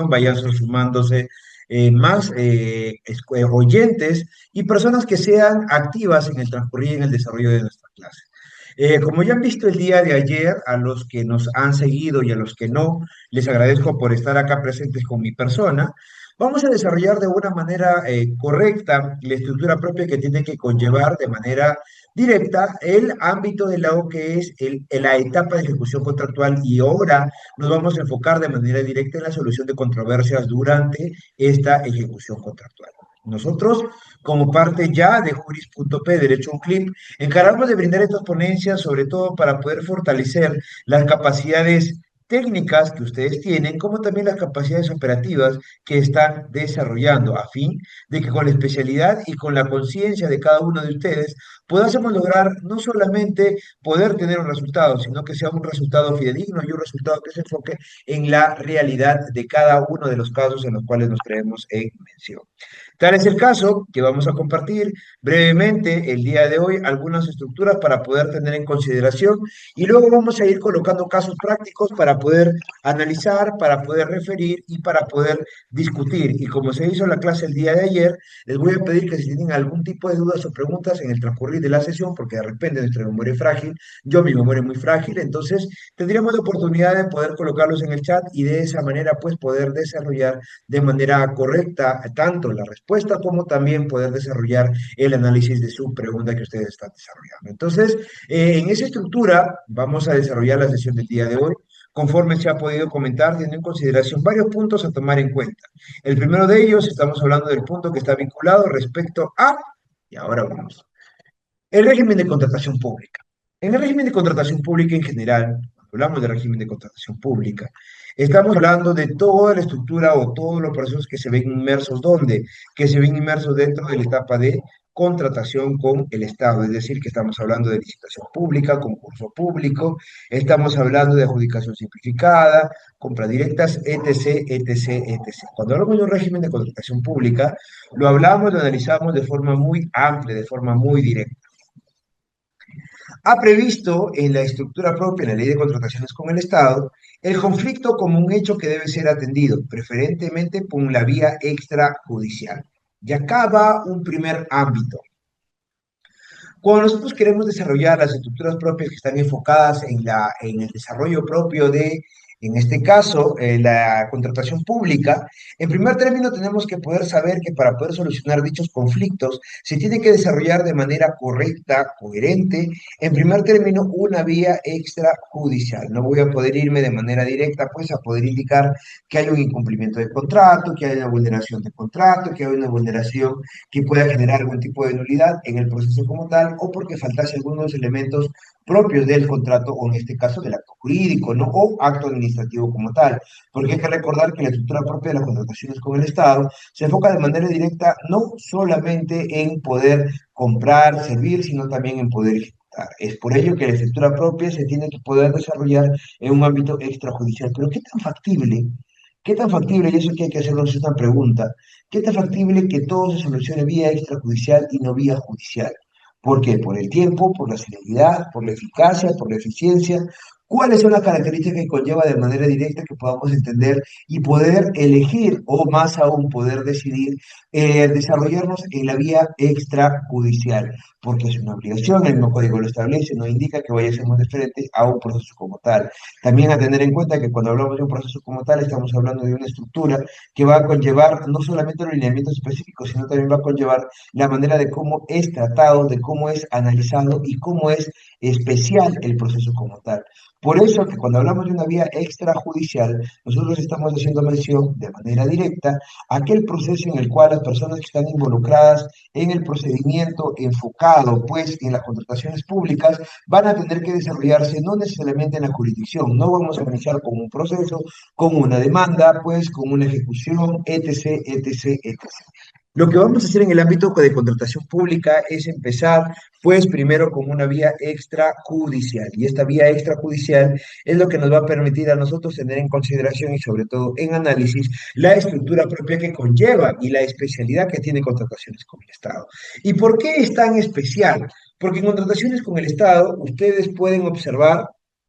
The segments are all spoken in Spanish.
vayan sumándose más oyentes y personas que sean activas en el transcurrir y en el desarrollo de nuestra clase. Como ya han visto el día de ayer, a los que nos han seguido y a los que no, les agradezco por estar acá presentes con mi persona. Vamos a desarrollar de una manera correcta la estructura propia que tiene que conllevar de manera directa el ámbito del lago que es la etapa de ejecución contractual y ahora nos vamos a enfocar de manera directa en la solución de controversias durante esta ejecución contractual. Nosotros, como parte ya de Juris.p, Derecho a un Clip, encargamos de brindar estas ponencias, sobre todo para poder fortalecer las capacidades técnicas que ustedes tienen, como también las capacidades operativas que están desarrollando, a fin de que con la especialidad y con la conciencia de cada uno de ustedes podamos lograr no solamente poder tener un resultado, sino que sea un resultado fidedigno y un resultado que se enfoque en la realidad de cada uno de los casos en los cuales nos creemos en mención. Tal es el caso que vamos a compartir brevemente el día de hoy algunas estructuras para poder tener en consideración y luego vamos a ir colocando casos prácticos para poder analizar, para poder referir y para poder discutir. Y como se hizo en la clase el día de ayer, les voy a pedir que si tienen algún tipo de dudas o preguntas en el transcurrir de la sesión, porque de repente nuestra memoria es frágil, yo mi memoria es muy frágil, entonces tendríamos la oportunidad de poder colocarlos en el chat y de esa manera pues poder desarrollar de manera correcta tanto la respuesta como también poder desarrollar el análisis de su pregunta que ustedes están desarrollando. Entonces, en esa estructura vamos a desarrollar la sesión del día de hoy. Conforme se ha podido comentar, teniendo en consideración varios puntos a tomar en cuenta. El primero de ellos, estamos hablando del punto que está vinculado respecto a, y ahora vamos, el régimen de contratación pública. En el régimen de contratación pública en general, cuando hablamos de régimen de contratación pública, estamos hablando de toda la estructura o todos los procesos que se ven inmersos, ¿dónde? Que se ven inmersos dentro de la etapa de contratación con el Estado, es decir, que estamos hablando de licitación pública, concurso público, estamos hablando de adjudicación simplificada, compras directas, etc., etc., etc. Cuando hablamos de un régimen de contratación pública, lo hablamos, lo analizamos de forma muy amplia, de forma muy directa. Ha previsto en la estructura propia, en la ley de contrataciones con el Estado, el conflicto como un hecho que debe ser atendido, preferentemente por la vía extrajudicial. Y acá va un primer ámbito. Cuando nosotros queremos desarrollar las estructuras propias que están enfocadas en el desarrollo propio de, en este caso, la contratación pública, en primer término tenemos que poder saber que para poder solucionar dichos conflictos se tiene que desarrollar de manera correcta, coherente, en primer término, una vía extrajudicial. No voy a poder irme de manera directa, pues, a poder indicar que hay un incumplimiento de contrato, que hay una vulneración de contrato, que hay una vulneración que pueda generar algún tipo de nulidad en el proceso como tal o porque faltase algunos elementos propios del contrato o en este caso del acto jurídico, ¿no? O acto administrativo como tal. Porque hay que recordar que la estructura propia de las contrataciones con el Estado se enfoca de manera directa no solamente en poder comprar, servir, sino también en poder ejecutar. Es por ello que la estructura propia se tiene que poder desarrollar en un ámbito extrajudicial. Pero ¿qué tan factible? ¿Qué tan factible? Y eso que hay que hacernos esta pregunta. ¿Qué tan factible que todo se solucione vía extrajudicial y no vía judicial? ¿Por qué? Por el tiempo, por la celeridad, por la eficacia, por la eficiencia. ¿Cuáles son las características que conlleva de manera directa que podamos entender y poder elegir o más aún poder decidir desarrollarnos en la vía extrajudicial? Porque es una obligación, el mismo código lo establece, no indica que vaya a ser muy diferente a un proceso como tal. También a tener en cuenta que cuando hablamos de un proceso como tal, estamos hablando de una estructura que va a conllevar no solamente los lineamientos específicos, sino también va a conllevar la manera de cómo es tratado, de cómo es analizado y cómo es especial el proceso como tal. Por eso que cuando hablamos de una vía extrajudicial, nosotros estamos haciendo mención de manera directa a aquel proceso en el cual las personas que están involucradas en el procedimiento enfocado, pues, en las contrataciones públicas, van a tener que desarrollarse no necesariamente en la jurisdicción, no vamos a iniciar con un proceso, con una demanda, pues, con una ejecución, etc., etc., etc. Lo que vamos a hacer en el ámbito de contratación pública es empezar, pues, primero con una vía extrajudicial. Y esta vía extrajudicial es lo que nos va a permitir a nosotros tener en consideración y sobre todo en análisis la estructura propia que conlleva y la especialidad que tiene contrataciones con el Estado. ¿Y por qué es tan especial? Porque en contrataciones con el Estado ustedes pueden observar,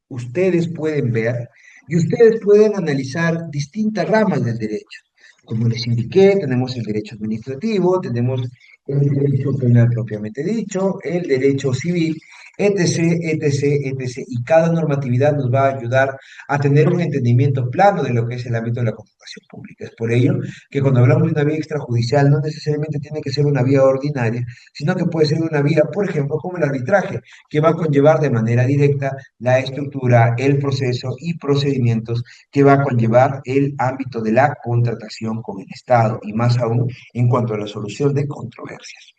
ustedes pueden ver Y ustedes pueden analizar distintas ramas del derecho. Como les indiqué, tenemos el derecho administrativo, tenemos el derecho penal propiamente dicho, el derecho civil, etc., etc., etc. Y cada normatividad nos va a ayudar a tener un entendimiento plano de lo que es el ámbito de la contratación pública. Es por ello que cuando hablamos de una vía extrajudicial no necesariamente tiene que ser una vía ordinaria, sino que puede ser una vía, por ejemplo, como el arbitraje, que va a conllevar de manera directa la estructura, el proceso y procedimientos que va a conllevar el ámbito de la contratación con el Estado y más aún en cuanto a la solución de controversias.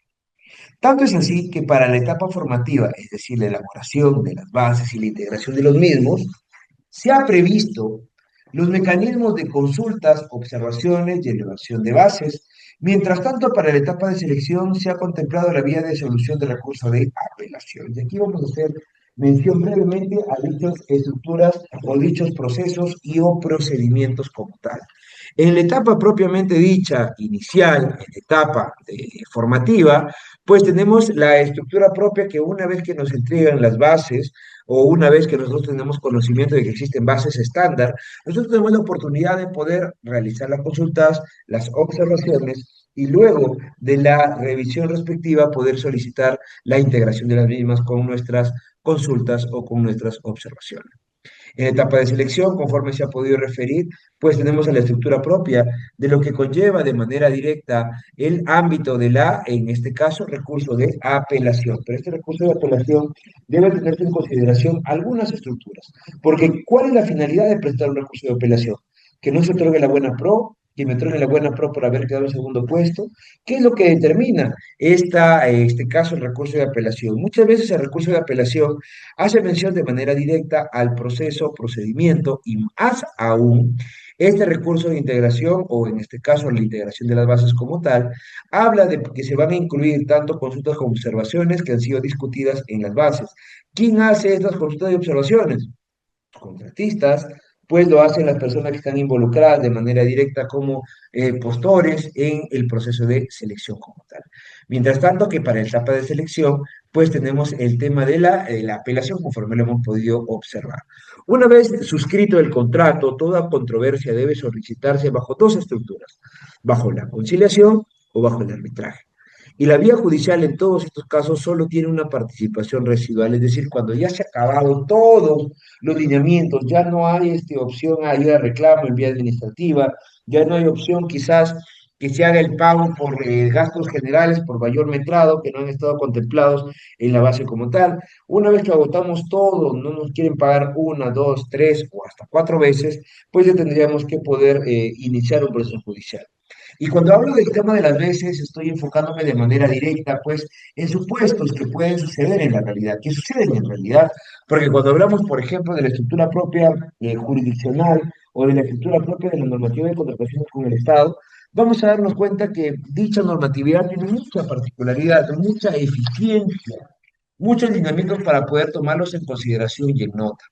Tanto es así que para la etapa formativa, es decir, la elaboración de las bases y la integración de los mismos, se ha previsto los mecanismos de consultas, observaciones y elevación de bases. Mientras tanto, para la etapa de selección se ha contemplado la vía de solución de recurso de apelación. Y aquí vamos a hacer mención brevemente a dichas estructuras o dichos procesos y o procedimientos como tal. En la etapa propiamente dicha, inicial, en la etapa formativa, pues tenemos la estructura propia que una vez que nos entregan las bases o una vez que nosotros tenemos conocimiento de que existen bases estándar, nosotros tenemos la oportunidad de poder realizar las consultas, las observaciones y luego de la revisión respectiva poder solicitar la integración de las mismas con nuestras consultas o con nuestras observaciones. En etapa de selección, conforme se ha podido referir, pues tenemos a la estructura propia de lo que conlleva de manera directa el ámbito de la, en este caso, recurso de apelación. Pero este recurso de apelación debe tenerse en consideración algunas estructuras, porque ¿cuál es la finalidad de presentar un recurso de apelación? Que no se otorgue la buena pro, que me otorgue la buena pro por haber quedado en segundo puesto. ¿Qué es lo que determina este caso, el recurso de apelación? Muchas veces el recurso de apelación hace mención de manera directa al proceso, procedimiento y más aún, este recurso de integración, o en este caso la integración de las bases como tal, habla de que se van a incluir tanto consultas como observaciones que han sido discutidas en las bases. ¿Quién hace estas consultas y observaciones? Contratistas, pues lo hacen las personas que están involucradas de manera directa como postores en el proceso de selección como tal. Mientras tanto que para la etapa de selección, pues tenemos el tema de la apelación conforme lo hemos podido observar. Una vez suscrito el contrato, toda controversia debe solicitarse bajo dos estructuras, bajo la conciliación o bajo el arbitraje. Y la vía judicial en todos estos casos solo tiene una participación residual, es decir, cuando ya se ha acabado todos los lineamientos, ya no hay opción a ir a reclamo en vía administrativa, ya no hay opción quizás que se haga el pago por gastos generales, por mayor metrado, que no han estado contemplados en la base como tal. Una vez que agotamos todo, no nos quieren pagar una, dos, tres o hasta cuatro veces, pues ya tendríamos que poder iniciar un proceso judicial. Y cuando hablo del tema de las veces, estoy enfocándome de manera directa, pues, en supuestos que pueden suceder en la realidad, que suceden en realidad, porque cuando hablamos, por ejemplo, de la estructura propia jurisdiccional o de la estructura propia de la normativa de contrataciones con el Estado, vamos a darnos cuenta que dicha normatividad tiene mucha particularidad, mucha eficiencia, muchos lineamientos para poder tomarlos en consideración y en nota.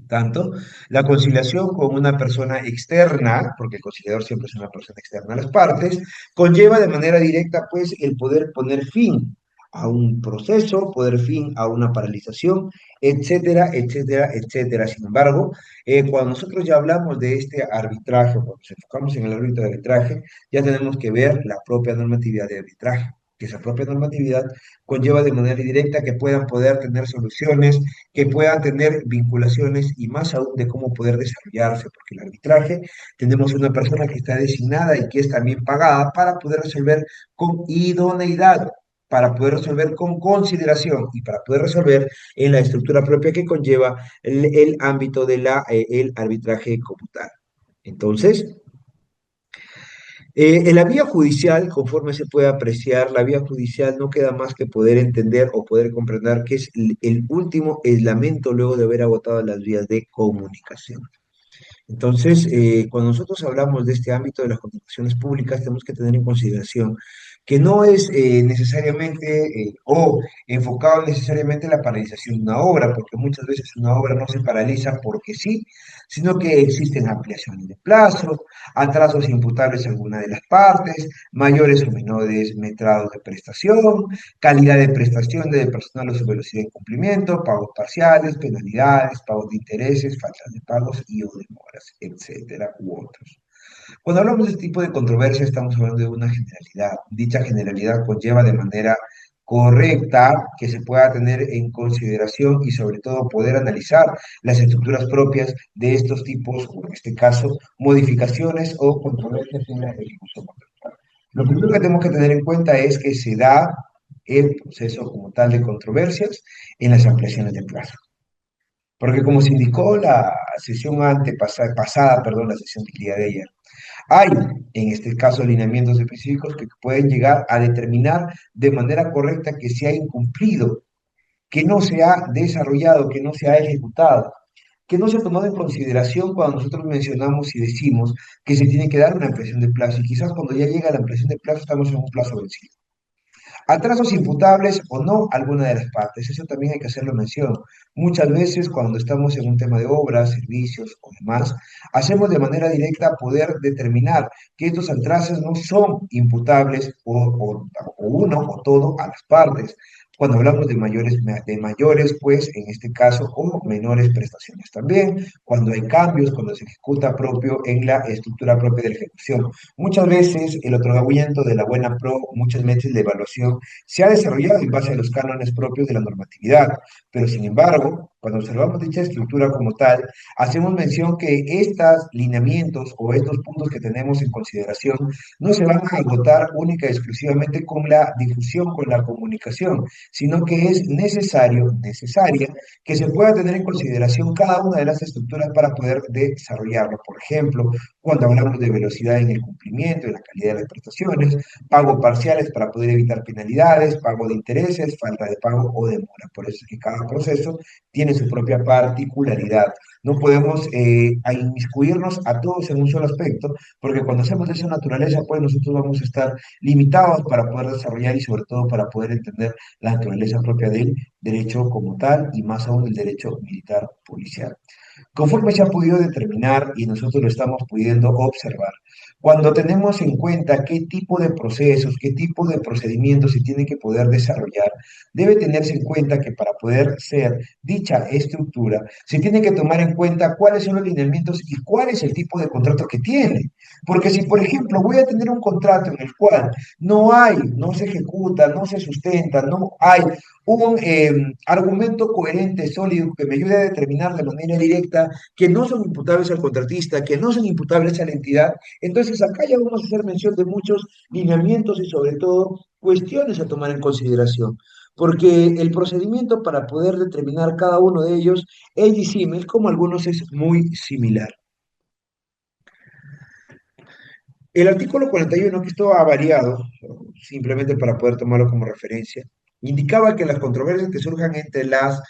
Tanto, la conciliación con una persona externa, porque el conciliador siempre es una persona externa a las partes, conlleva de manera directa, pues, el poder poner fin a un proceso, poner fin a una paralización, etcétera, etcétera, etcétera. Sin embargo, cuando nosotros ya hablamos de este arbitraje, cuando nos enfocamos en el ámbito de arbitraje, ya tenemos que ver la propia normatividad de arbitraje, que esa propia normatividad conlleva de manera directa que puedan poder tener soluciones, que puedan tener vinculaciones y más aún de cómo poder desarrollarse, porque el arbitraje tenemos una persona que está designada y que es también pagada para poder resolver con idoneidad, para poder resolver con consideración y para poder resolver en la estructura propia que conlleva el ámbito de el arbitraje como tal. Entonces, en la vía judicial, conforme se puede apreciar, la vía judicial no queda más que poder entender o poder comprender que es el último aislamiento luego de haber agotado las vías de comunicación. Entonces, cuando nosotros hablamos de este ámbito de las contrataciones públicas, tenemos que tener en consideración que no es necesariamente o enfocado necesariamente en la paralización de una obra, porque muchas veces una obra no se paraliza porque sí, sino que existen ampliaciones de plazos, atrasos imputables a alguna de las partes, mayores o menores metrados de prestación, calidad de prestación del personal o su velocidad de cumplimiento, pagos parciales, penalidades, pagos de intereses, faltas de pagos y o demoras, etcétera, u otros. Cuando hablamos de este tipo de controversia, estamos hablando de una generalidad. Dicha generalidad conlleva de manera correcta que se pueda tener en consideración y sobre todo poder analizar las estructuras propias de estos tipos, o en este caso, modificaciones o controversias en la ejecución contractual. Lo primero que tenemos que tener en cuenta es que se da el proceso como tal de controversias en las ampliaciones de plazo. Porque como se indicó la sesión pasada, perdón, la sesión del día de ayer, hay, en este caso, lineamientos específicos que pueden llegar a determinar de manera correcta que se ha incumplido, que no se ha desarrollado, que no se ha ejecutado, que no se ha tomado en consideración cuando nosotros mencionamos y decimos que se tiene que dar una ampliación de plazo. Y quizás cuando ya llega la ampliación de plazo estamos en un plazo vencido. Atrasos imputables o no a alguna de las partes, eso también hay que hacerlo mención. Muchas veces cuando estamos en un tema de obras, servicios o demás, hacemos de manera directa poder determinar que estos atrasos no son imputables o uno o todo a las partes. Cuando hablamos de mayores, pues en este caso, o menores prestaciones también, cuando hay cambios, cuando se ejecuta propio en la estructura propia de la ejecución. Muchas veces el otorgamiento de la buena pro, muchas veces la evaluación se ha desarrollado en base a los cánones propios de la normatividad, pero sin embargo, cuando observamos dicha estructura como tal, hacemos mención que estos lineamientos o estos puntos que tenemos en consideración no se van a agotar única y exclusivamente con la difusión, con la comunicación, sino que es necesaria que se pueda tener en consideración cada una de las estructuras para poder desarrollarlo. Por ejemplo, cuando hablamos de velocidad en el cumplimiento, en la calidad de las prestaciones, pago parciales para poder evitar penalidades, pago de intereses, falta de pago o demora. Por eso es que cada proceso tiene su propia particularidad. No podemos inmiscuirnos a todos en un solo aspecto, porque cuando hacemos de esa naturaleza, pues nosotros vamos a estar limitados para poder desarrollar y sobre todo para poder entender la naturaleza propia del derecho como tal y más aún el derecho militar policial. Conforme se ha podido determinar y nosotros lo estamos pudiendo observar, cuando tenemos en cuenta qué tipo de procesos, qué tipo de procedimientos se tiene que poder desarrollar, debe tenerse en cuenta que para poder ser dicha estructura, se tiene que tomar en cuenta cuáles son los lineamientos y cuál es el tipo de contrato que tiene. Porque si, por ejemplo, voy a tener un contrato en el cual no se ejecuta, no se sustenta, no hay un argumento coherente, sólido, que me ayude a determinar de manera directa que no son imputables al contratista, que no son imputables a la entidad. Entonces, acá ya vamos a hacer mención de muchos lineamientos y sobre todo cuestiones a tomar en consideración. Porque el procedimiento para poder determinar cada uno de ellos es disímil, como algunos es muy similar. El artículo 41, que esto ha variado, simplemente para poder tomarlo como referencia, indicaba que las controversias que surjan entre las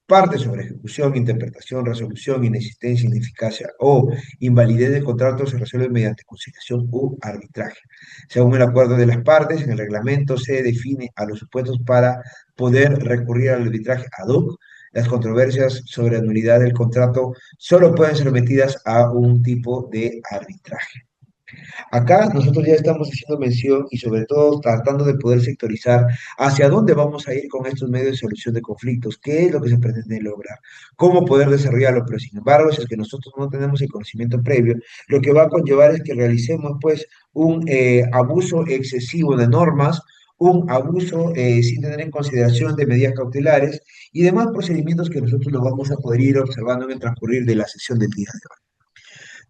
partes sobre ejecución, interpretación, resolución, inexistencia, ineficacia o invalidez del contrato se resuelven mediante conciliación u arbitraje. Según el acuerdo de las partes, en el reglamento se define a los supuestos para poder recurrir al arbitraje ad hoc. Las controversias sobre nulidad del contrato solo pueden ser metidas a un tipo de arbitraje. Acá nosotros ya estamos haciendo mención y sobre todo tratando de poder sectorizar hacia dónde vamos a ir con estos medios de solución de conflictos, qué es lo que se pretende lograr, cómo poder desarrollarlo, pero sin embargo, si es que nosotros no tenemos el conocimiento previo, lo que va a conllevar es que realicemos pues un abuso excesivo de normas, un abuso sin tener en consideración de medidas cautelares y demás procedimientos que nosotros lo vamos a poder ir observando en el transcurrir de la sesión del día de hoy.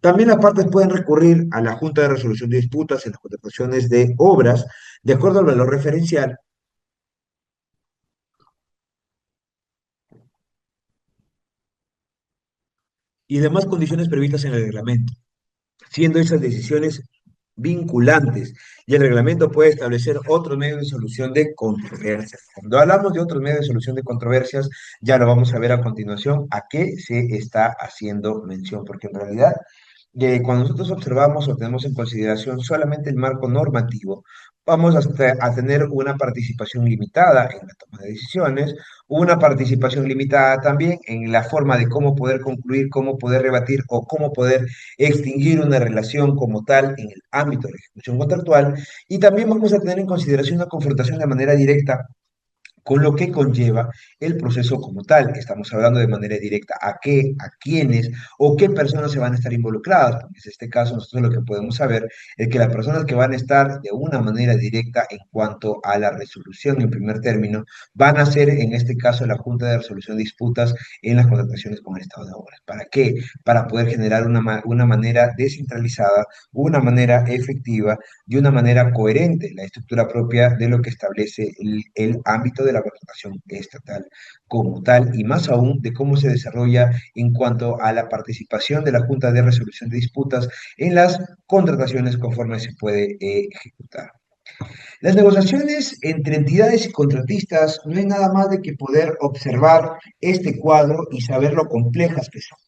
También las partes pueden recurrir a la Junta de Resolución de Disputas en las contrataciones de obras, de acuerdo al valor referencial y demás condiciones previstas en el reglamento, siendo esas decisiones vinculantes. Y el reglamento puede establecer otros medios de solución de controversias. Cuando hablamos de otros medios de solución de controversias, ya lo vamos a ver a continuación a qué se está haciendo mención, porque en realidad cuando nosotros observamos o tenemos en consideración solamente el marco normativo, vamos a tener una participación limitada en la toma de decisiones, una participación limitada también en la forma de cómo poder concluir, cómo poder rebatir o cómo poder extinguir una relación como tal en el ámbito de la ejecución contractual. Y también vamos a tener en consideración una confrontación de manera directa con lo que conlleva el proceso como tal. Estamos hablando de manera directa a qué, a quiénes o qué personas se van a estar involucradas, porque en este caso nosotros lo que podemos saber es que las personas que van a estar de una manera directa en cuanto a la resolución en primer término van a ser en este caso la Junta de Resolución de Disputas en las contrataciones con el Estado de Obras. ¿Para qué? Para poder generar una manera descentralizada, una manera efectiva de una manera coherente la estructura propia de lo que establece el ámbito de la contratación estatal como tal, y más aún de cómo se desarrolla en cuanto a la participación de la Junta de Resolución de Disputas en las contrataciones conforme se puede ejecutar. Las negociaciones entre entidades y contratistas no hay nada más de que poder observar este cuadro y saber lo complejas que son,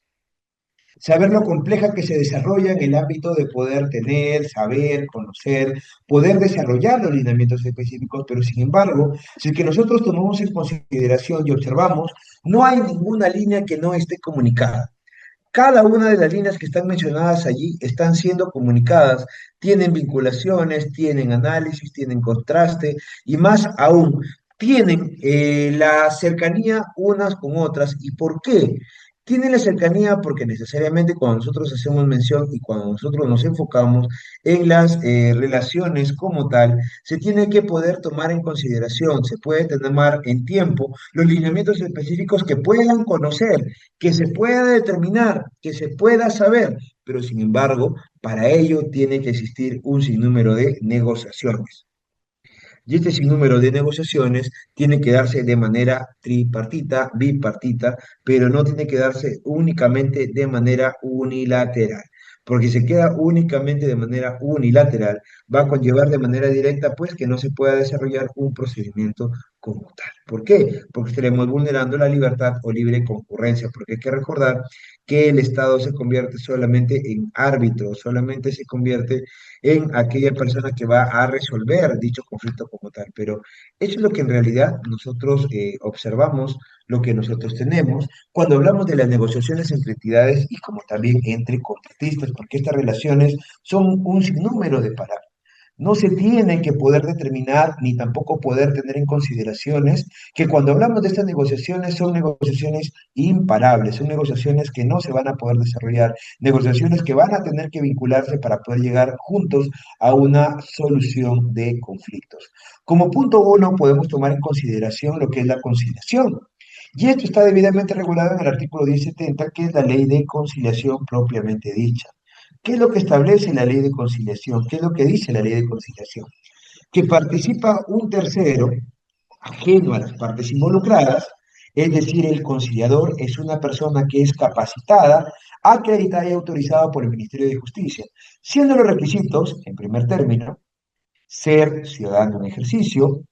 saber lo compleja que se desarrolla en el ámbito de poder tener, saber, conocer, poder desarrollar los lineamientos específicos, pero sin embargo, si es que nosotros tomamos en consideración y observamos, no hay ninguna línea que no esté comunicada. Cada una de las líneas que están mencionadas allí están siendo comunicadas, tienen vinculaciones, tienen análisis, tienen contraste y más aún, tienen la cercanía unas con otras. ¿Y por qué? Tienen la cercanía porque necesariamente cuando nosotros hacemos mención y cuando nosotros nos enfocamos en las relaciones como tal, se tiene que poder tomar en consideración, se puede tomar en tiempo los lineamientos específicos que puedan conocer, que se pueda determinar, que se pueda saber, pero sin embargo, para ello tiene que existir un sinnúmero de negociaciones. Y este sinnúmero de negociaciones tiene que darse de manera tripartita, bipartita, pero no tiene que darse únicamente de manera unilateral. Porque si se queda únicamente de manera unilateral, va a conllevar de manera directa, pues, que no se pueda desarrollar un procedimiento como tal. ¿Por qué? Porque estaremos vulnerando la libertad o libre concurrencia, porque hay que recordar que el Estado se convierte solamente en árbitro, solamente se convierte en aquella persona que va a resolver dicho conflicto como tal. Pero eso es lo que en realidad nosotros observamos, lo que nosotros tenemos cuando hablamos de las negociaciones entre entidades y como también entre contratistas, porque estas relaciones son un sinnúmero de parámetros. No se tiene que poder determinar ni tampoco poder tener en consideraciones que cuando hablamos de estas negociaciones son negociaciones imparables, son negociaciones que no se van a poder desarrollar, negociaciones que van a tener que vincularse para poder llegar juntos a una solución de conflictos. Como punto uno, podemos tomar en consideración lo que es la conciliación. Y esto está debidamente regulado en el artículo 1070, que es la ley de conciliación propiamente dicha. ¿Qué es lo que establece la ley de conciliación? ¿Qué es lo que dice la ley de conciliación? Que participa un tercero ajeno a las partes involucradas, es decir, el conciliador es una persona que es capacitada, acreditada y autorizada por el Ministerio de Justicia, siendo los requisitos, en primer término, ser ciudadano en ejercicio,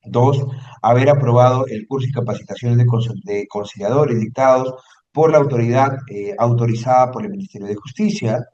dos, haber aprobado el curso y capacitaciones de conciliadores dictados por la autoridad autorizada por el Ministerio de Justicia,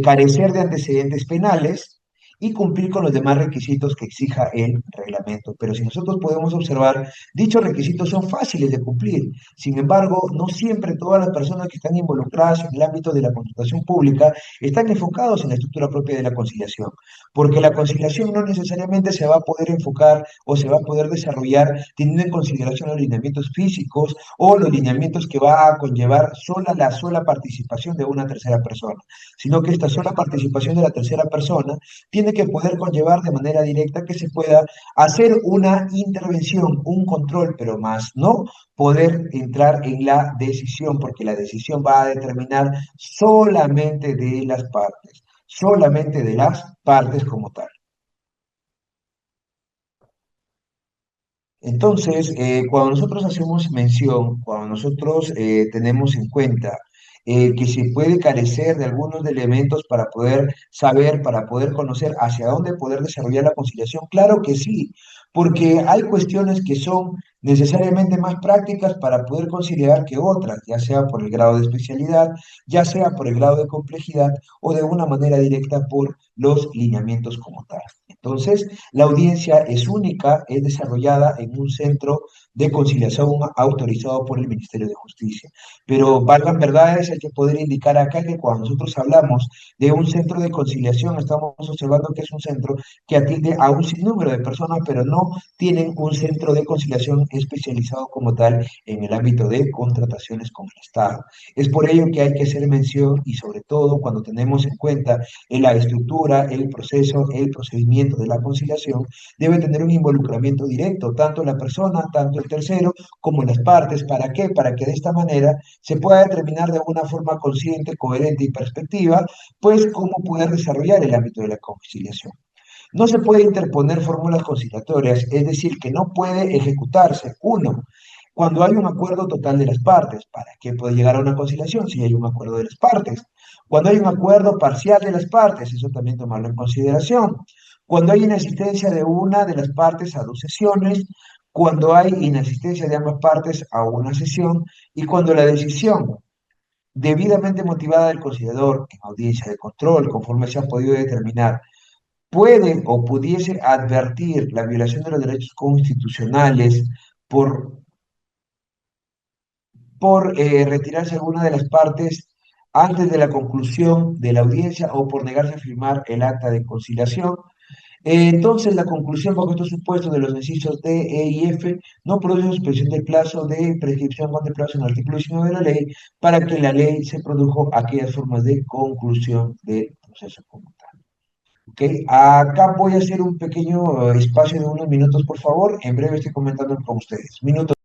carecer de antecedentes penales y cumplir con los demás requisitos que exija el reglamento. Pero si nosotros podemos observar, dichos requisitos son fáciles de cumplir. Sin embargo, no siempre todas las personas que están involucradas en el ámbito de la contratación pública están enfocados en la estructura propia de la conciliación, porque la conciliación no necesariamente se va a poder enfocar o se va a poder desarrollar teniendo en consideración los lineamientos físicos o los lineamientos que va a conllevar la sola participación de una tercera persona, sino que esta sola participación de la tercera persona tiene que poder conllevar de manera directa que se pueda hacer una intervención, un control, pero más no poder entrar en la decisión, porque la decisión va a determinar solamente de las partes como tal. Entonces, cuando nosotros hacemos mención, cuando nosotros tenemos en cuenta que se puede carecer de algunos de elementos para poder saber, para poder conocer hacia dónde poder desarrollar la conciliación, claro que sí, porque hay cuestiones que son necesariamente más prácticas para poder conciliar que otras, ya sea por el grado de especialidad, ya sea por el grado de complejidad o de una manera directa por los lineamientos como tal. Entonces, la audiencia es única, es desarrollada en un centro de conciliación autorizado por el Ministerio de Justicia. Pero valgan verdades, hay que poder indicar acá que cuando nosotros hablamos de un centro de conciliación, estamos observando que es un centro que atiende a un sinnúmero de personas, pero no tienen un centro de conciliación especializado como tal en el ámbito de contrataciones con el Estado. Es por ello que hay que hacer mención y sobre todo cuando tenemos en cuenta la estructura, el proceso, el procedimiento de la conciliación, debe tener un involucramiento directo, tanto la persona, tanto el tercero, como las partes. ¿Para qué? Para que de esta manera se pueda determinar de una forma consciente, coherente y perspectiva, pues cómo poder desarrollar el ámbito de la conciliación. No se puede interponer fórmulas conciliatorias, es decir, que no puede ejecutarse, uno, cuando hay un acuerdo total de las partes. ¿Para qué puede llegar a una conciliación si hay un acuerdo de las partes? Cuando hay un acuerdo parcial de las partes, eso también tomarlo en consideración. Cuando hay inasistencia de una de las partes a dos sesiones, cuando hay inasistencia de ambas partes a una sesión y cuando la decisión debidamente motivada del conciliador en audiencia de control, conforme se ha podido determinar, puede o pudiese advertir la violación de los derechos constitucionales por, por retirarse alguna de las partes antes de la conclusión de la audiencia o por negarse a firmar el acta de conciliación. Entonces, la conclusión bajo estos supuestos de los incisos D, E y F no produce suspensión del plazo de prescripción contemplado en el artículo 19 de la ley para que la ley se produjo aquellas formas de conclusión del proceso como tal. Ok, acá voy a hacer un pequeño espacio de unos minutos, por favor. En breve estoy comentando con ustedes. Minutos.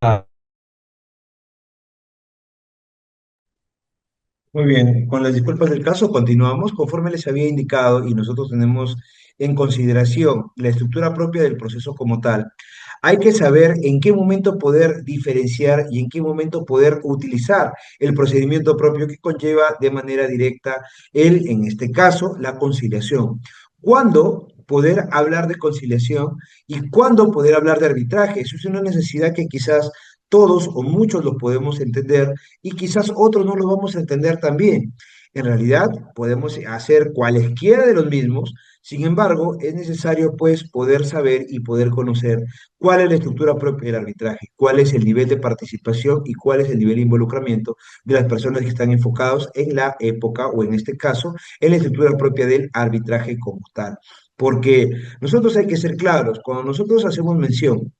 Muy bien, con las disculpas del caso, continuamos. Conforme les había indicado y nosotros tenemos en consideración la estructura propia del proceso como tal, hay que saber en qué momento poder diferenciar y en qué momento poder utilizar el procedimiento propio que conlleva de manera directa en este caso, la conciliación. ¿Cuándo poder hablar de conciliación y cuándo poder hablar de arbitraje? Eso es una necesidad que quizás todos o muchos lo podemos entender y quizás otros no lo vamos a entender también. En realidad, podemos hacer cualesquiera de los mismos, sin embargo, es necesario pues poder saber y poder conocer cuál es la estructura propia del arbitraje, cuál es el nivel de participación y cuál es el nivel de involucramiento de las personas que están enfocados en la época o en este caso, en la estructura propia del arbitraje como tal. Porque nosotros hay que ser claros, cuando nosotros hacemos mención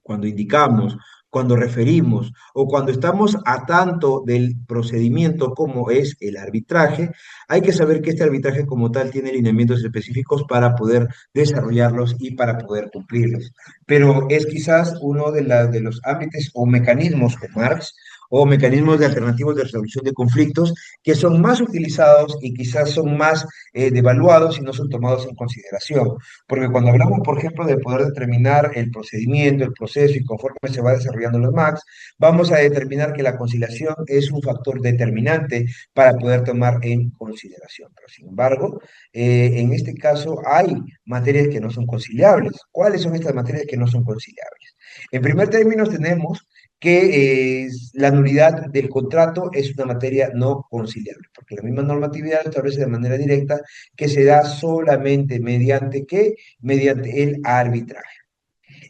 cuando indicamos, cuando referimos o cuando estamos a tanto del procedimiento como es el arbitraje, hay que saber que este arbitraje como tal tiene lineamientos específicos para poder desarrollarlos y para poder cumplirlos. Pero es quizás uno de los ámbitos o mecanismos o marcs o mecanismos de alternativos de resolución de conflictos que son más utilizados y quizás son más devaluados y no son tomados en consideración. Porque cuando hablamos, por ejemplo, de poder determinar el procedimiento, el proceso y conforme se va desarrollando los MACs, vamos a determinar que la conciliación es un factor determinante para poder tomar en consideración. Pero sin embargo, en este caso hay materias que no son conciliables. ¿Cuáles son estas materias que no son conciliables? En primer término, tenemos que la nulidad del contrato es una materia no conciliable, porque la misma normatividad lo establece de manera directa que se da solamente mediante ¿qué? Mediante el arbitraje.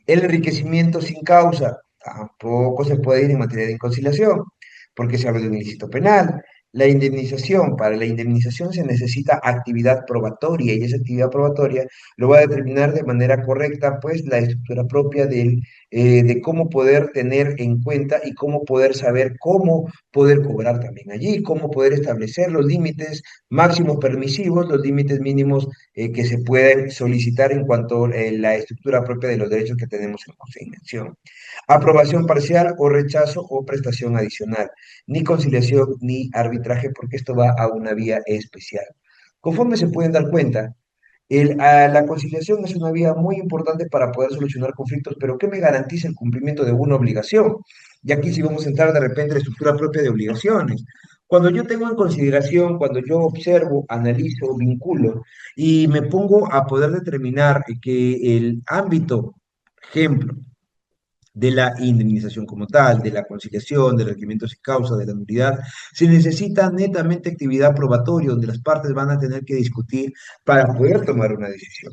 El enriquecimiento sin causa tampoco se puede ir en materia de inconciliación, porque se habla de un ilícito penal. La indemnización, para la indemnización se necesita actividad probatoria y esa actividad probatoria lo va a determinar de manera correcta, pues la estructura propia de cómo poder tener en cuenta y cómo poder saber cómo poder cobrar también allí, cómo poder establecer los límites máximos permisivos, los límites mínimos que se pueden solicitar en cuanto a la estructura propia de los derechos que tenemos en consignación. Aprobación parcial o rechazo o prestación adicional. Ni conciliación ni arbitraje porque esto va a una vía especial. Conforme se pueden dar cuenta, la conciliación es una vía muy importante para poder solucionar conflictos, pero ¿qué me garantiza el cumplimiento de una obligación? Y aquí sí vamos a entrar de repente en la estructura propia de obligaciones. Cuando yo tengo en consideración, cuando yo observo, analizo, vinculo y me pongo a poder determinar que el ámbito, ejemplo, de la indemnización como tal, de la conciliación, de requerimientos y causa, de la nulidad, se necesita netamente actividad probatoria, donde las partes van a tener que discutir para poder tomar una decisión.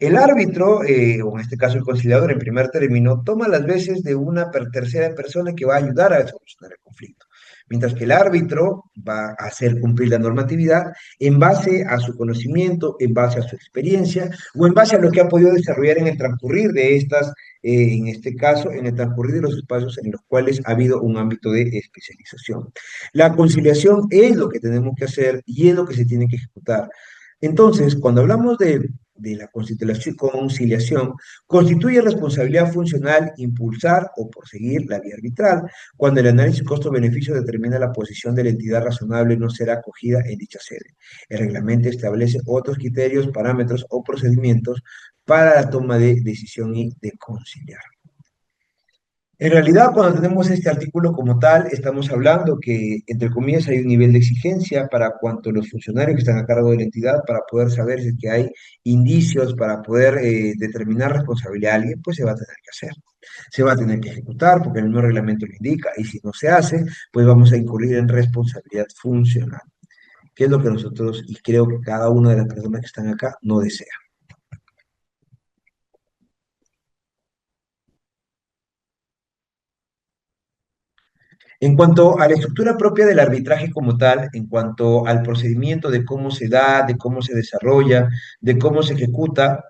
El árbitro, o en este caso el conciliador en primer término, toma las veces de una tercera persona que va a ayudar a solucionar el conflicto, mientras que el árbitro va a hacer cumplir la normatividad en base a su conocimiento, en base a su experiencia o en base a lo que ha podido desarrollar en el transcurrir de estas, en este caso, en el transcurrir de los espacios en los cuales ha habido un ámbito de especialización. La conciliación es lo que tenemos que hacer y es lo que se tiene que ejecutar. Entonces, cuando hablamos de la conciliación, constituye responsabilidad funcional impulsar o proseguir la vía arbitral, cuando el análisis costo-beneficio determina la posición de la entidad razonable no será acogida en dicha sede. El reglamento establece otros criterios, parámetros o procedimientos para la toma de decisión y de conciliar. En realidad, cuando tenemos este artículo como tal, estamos hablando que, entre comillas, hay un nivel de exigencia para cuanto los funcionarios que están a cargo de la entidad para poder saber si es que hay indicios para poder determinar responsabilidad a alguien, pues se va a tener que hacer. Se va a tener que ejecutar porque el nuevo reglamento lo indica y si no se hace, pues vamos a incurrir en responsabilidad funcional, que es lo que nosotros y creo que cada una de las personas que están acá no desea. En cuanto a la estructura propia del arbitraje como tal, en cuanto al procedimiento de cómo se da, de cómo se desarrolla, de cómo se ejecuta,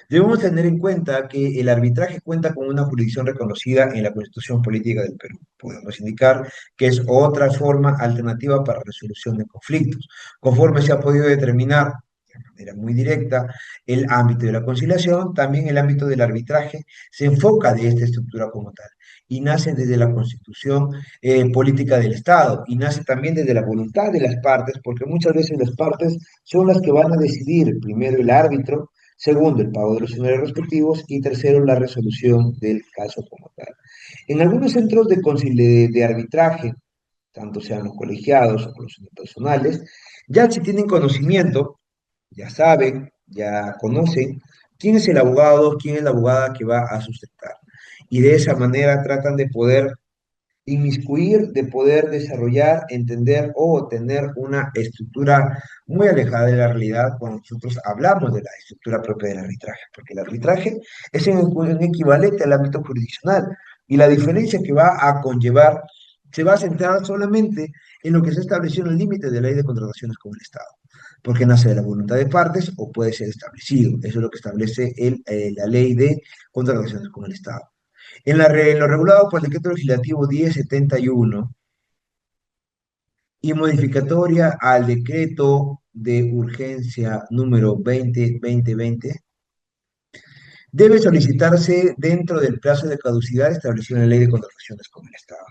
debemos tener en cuenta que el arbitraje cuenta con una jurisdicción reconocida en la Constitución Política del Perú. Podemos indicar que es otra forma alternativa para resolución de conflictos. Conforme se ha podido determinar de manera muy directa el ámbito de la conciliación, también el ámbito del arbitraje se enfoca de esta estructura como tal y nace desde la Constitución política del Estado y nace también desde la voluntad de las partes, porque muchas veces las partes son las que van a decidir, primero el árbitro, segundo el pago de los honorarios respectivos y tercero la resolución del caso como tal. En algunos centros de arbitraje, tanto sean los colegiados o los unipersonales, ya si tienen conocimiento, ya saben, ya conocen quién es el abogado, quién es la abogada que va a sustentar. Y de esa manera tratan de poder inmiscuir, de poder desarrollar, entender o tener una estructura muy alejada de la realidad cuando nosotros hablamos de la estructura propia del arbitraje, porque el arbitraje es un equivalente al ámbito jurisdiccional y la diferencia que va a conllevar se va a centrar solamente en lo que se estableció en el límite de la ley de contrataciones con el Estado, porque nace de la voluntad de partes o puede ser establecido. Eso es lo que establece la ley de contrataciones con el Estado. En lo regulado por el decreto legislativo 1071 y modificatoria al decreto de urgencia número 20-2020, debe solicitarse dentro del plazo de caducidad establecido en la Ley de Contrataciones con el Estado.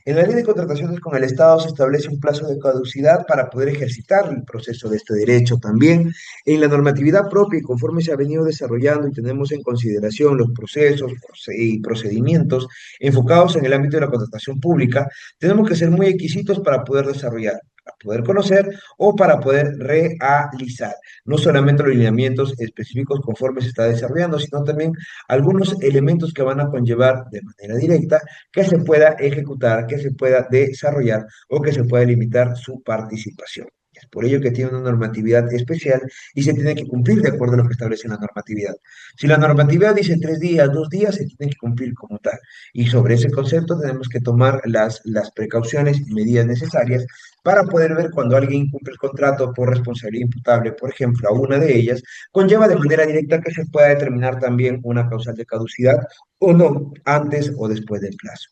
En la Ley de Contrataciones con el Estado se establece un plazo de caducidad para poder ejercitar el proceso de este derecho también. En la normatividad propia y conforme se ha venido desarrollando y tenemos en consideración los procesos y procedimientos enfocados en el ámbito de la contratación pública, tenemos que ser muy exquisitos para poder desarrollar, para poder conocer o para poder realizar no solamente los lineamientos específicos conforme se está desarrollando, sino también algunos elementos que van a conllevar de manera directa que se pueda ejecutar, que se pueda desarrollar o que se pueda limitar su participación. Es por ello que tiene una normatividad especial y se tiene que cumplir de acuerdo a lo que establece la normatividad. Si la normatividad dice 3 días, 2 días, se tiene que cumplir como tal. Y sobre ese concepto tenemos que tomar las precauciones y medidas necesarias para poder ver cuando alguien incumple el contrato por responsabilidad imputable, por ejemplo, a una de ellas, conlleva de manera directa que se pueda determinar también una causal de caducidad o no, antes o después del plazo.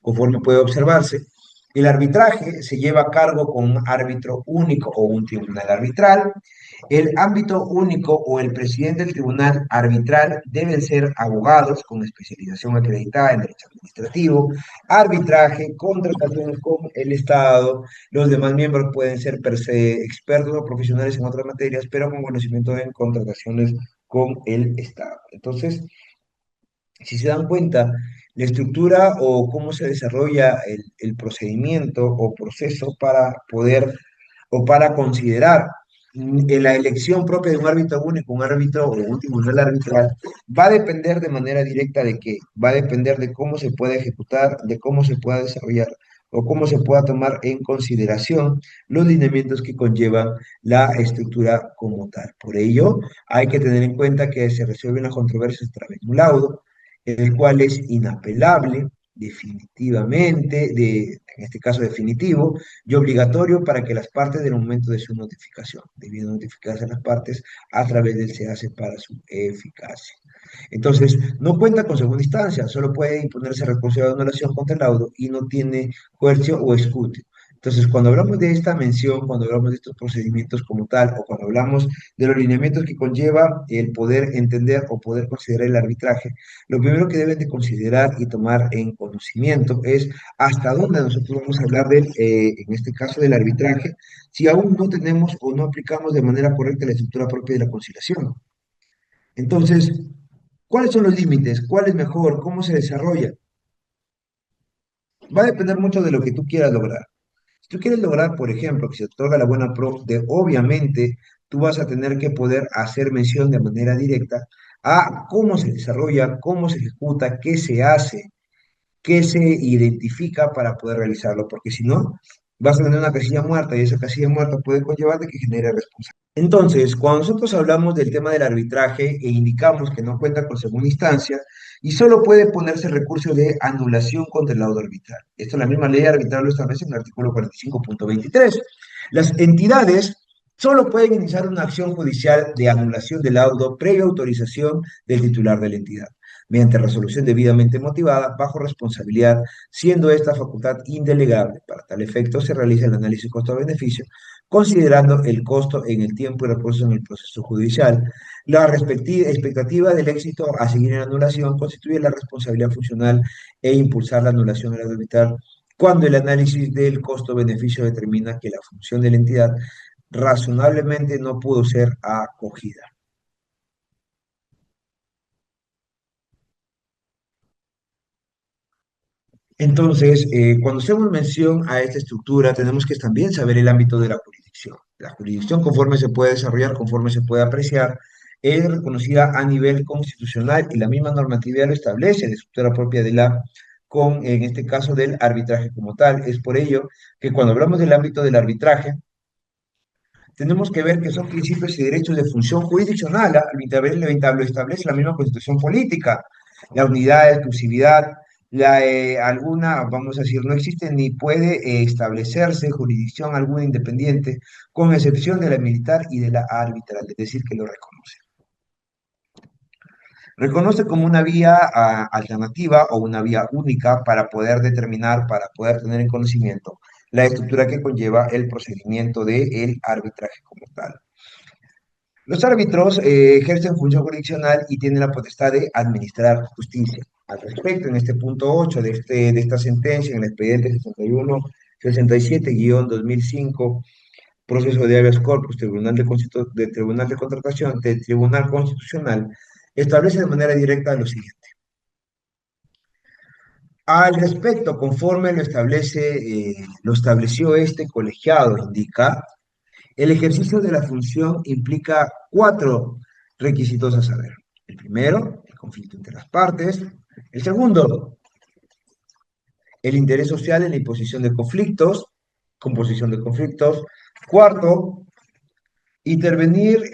Conforme puede observarse, el arbitraje se lleva a cargo con un árbitro único o un tribunal arbitral. El ámbito único o el presidente del tribunal arbitral deben ser abogados con especialización acreditada en derecho administrativo, arbitraje, contrataciones con el Estado. Los demás miembros pueden ser per se expertos o profesionales en otras materias, pero con conocimiento en contrataciones con el Estado. Entonces, si se dan cuenta, la estructura o cómo se desarrolla el procedimiento o proceso para poder o para considerar en la elección propia de un árbitro único, un árbitro o un tribunal arbitral, va a depender de manera directa de qué, va a depender de cómo se pueda ejecutar, de cómo se pueda desarrollar, o cómo se pueda tomar en consideración los lineamientos que conllevan la estructura como tal. Por ello, hay que tener en cuenta que se resuelven las controversias a través de un laudo, el cual es inapelable, definitivamente, en este caso definitivo, y obligatorio para que las partes del momento de su notificación, debiendo notificarse a las partes a través del SEACE para su eficacia. Entonces, no cuenta con segunda instancia, solo puede imponerse recurso de anulación contra el laudo y no tiene coercio o escutio. Entonces, cuando hablamos de esta mención, cuando hablamos de estos procedimientos como tal, o cuando hablamos de los lineamientos que conlleva el poder entender o poder considerar el arbitraje, lo primero que deben de considerar y tomar en conocimiento es hasta dónde nosotros vamos a hablar del, en este caso del arbitraje, si aún no tenemos o no aplicamos de manera correcta la estructura propia de la conciliación. Entonces, ¿cuáles son los límites? ¿Cuál es mejor? ¿Cómo se desarrolla? Va a depender mucho de lo que tú quieras lograr. Si tú quieres lograr, por ejemplo, que se te otorga la buena prof, de obviamente tú vas a tener que poder hacer mención de manera directa a cómo se desarrolla, cómo se ejecuta, qué se hace, qué se identifica para poder realizarlo, porque si no, vas a tener una casilla muerta y esa casilla muerta puede conllevarte que genere responsabilidad. Entonces, cuando nosotros hablamos del tema del arbitraje e indicamos que no cuenta con segunda instancia y solo puede ponerse recurso de anulación contra el laudo arbitral. Esto la misma ley arbitral lo establece en el artículo 45.23. Las entidades solo pueden iniciar una acción judicial de anulación del laudo previa autorización del titular de la entidad, mediante resolución debidamente motivada, bajo responsabilidad, siendo esta facultad indelegable. Para tal efecto, se realiza el análisis costo-beneficio considerando el costo en el tiempo y recursos en el proceso judicial. La respectiva expectativa del éxito a seguir en la anulación constituye la responsabilidad funcional e impulsar la anulación a la arbitral cuando el análisis del costo-beneficio determina que la función de la entidad razonablemente no pudo ser acogida. Entonces, cuando hacemos mención a esta estructura, tenemos que también saber el ámbito de la jurisdicción. La jurisdicción, conforme se puede desarrollar, conforme se puede apreciar, es reconocida a nivel constitucional y la misma normatividad lo establece de estructura propia de la, con, en este caso, del arbitraje como tal. Es por ello que cuando hablamos del ámbito del arbitraje, tenemos que ver que son principios y derechos de función jurisdiccional, ¿ah? Lo establece la misma constitución política, la unidad, la exclusividad, alguna, vamos a decir, no existe ni puede establecerse jurisdicción alguna independiente, con excepción de la militar y de la arbitral, es decir, que lo reconoce. Reconoce como una vía alternativa o una vía única para poder determinar, para poder tener en conocimiento la estructura que conlleva el procedimiento del arbitraje como tal. Los árbitros ejercen función jurisdiccional y tienen la potestad de administrar justicia. Al respecto, en este punto 8 de esta sentencia, en el expediente 6167-2005, proceso de habeas corpus, Tribunal de Contratación, del Tribunal Constitucional, establece de manera directa lo siguiente. Al respecto, conforme lo estableció este colegiado, indica, el ejercicio de la función implica cuatro requisitos a saber. El primero, el conflicto entre las partes. El segundo, el interés social en la imposición de conflictos, composición de conflictos. Cuarto, intervención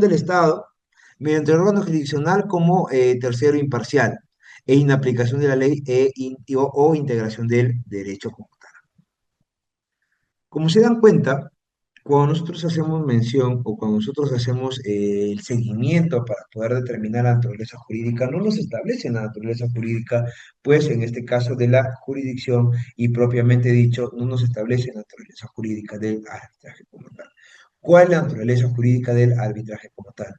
del Estado mediante el órgano jurisdiccional como tercero imparcial e inaplicación de la ley o integración del derecho común. Como se dan cuenta, cuando nosotros hacemos mención o cuando nosotros hacemos el seguimiento para poder determinar la naturaleza jurídica, no nos establece la naturaleza jurídica, pues en este caso de la jurisdicción y propiamente dicho, no nos establece la naturaleza jurídica del arbitraje como tal. ¿Cuál es la naturaleza jurídica del arbitraje como tal?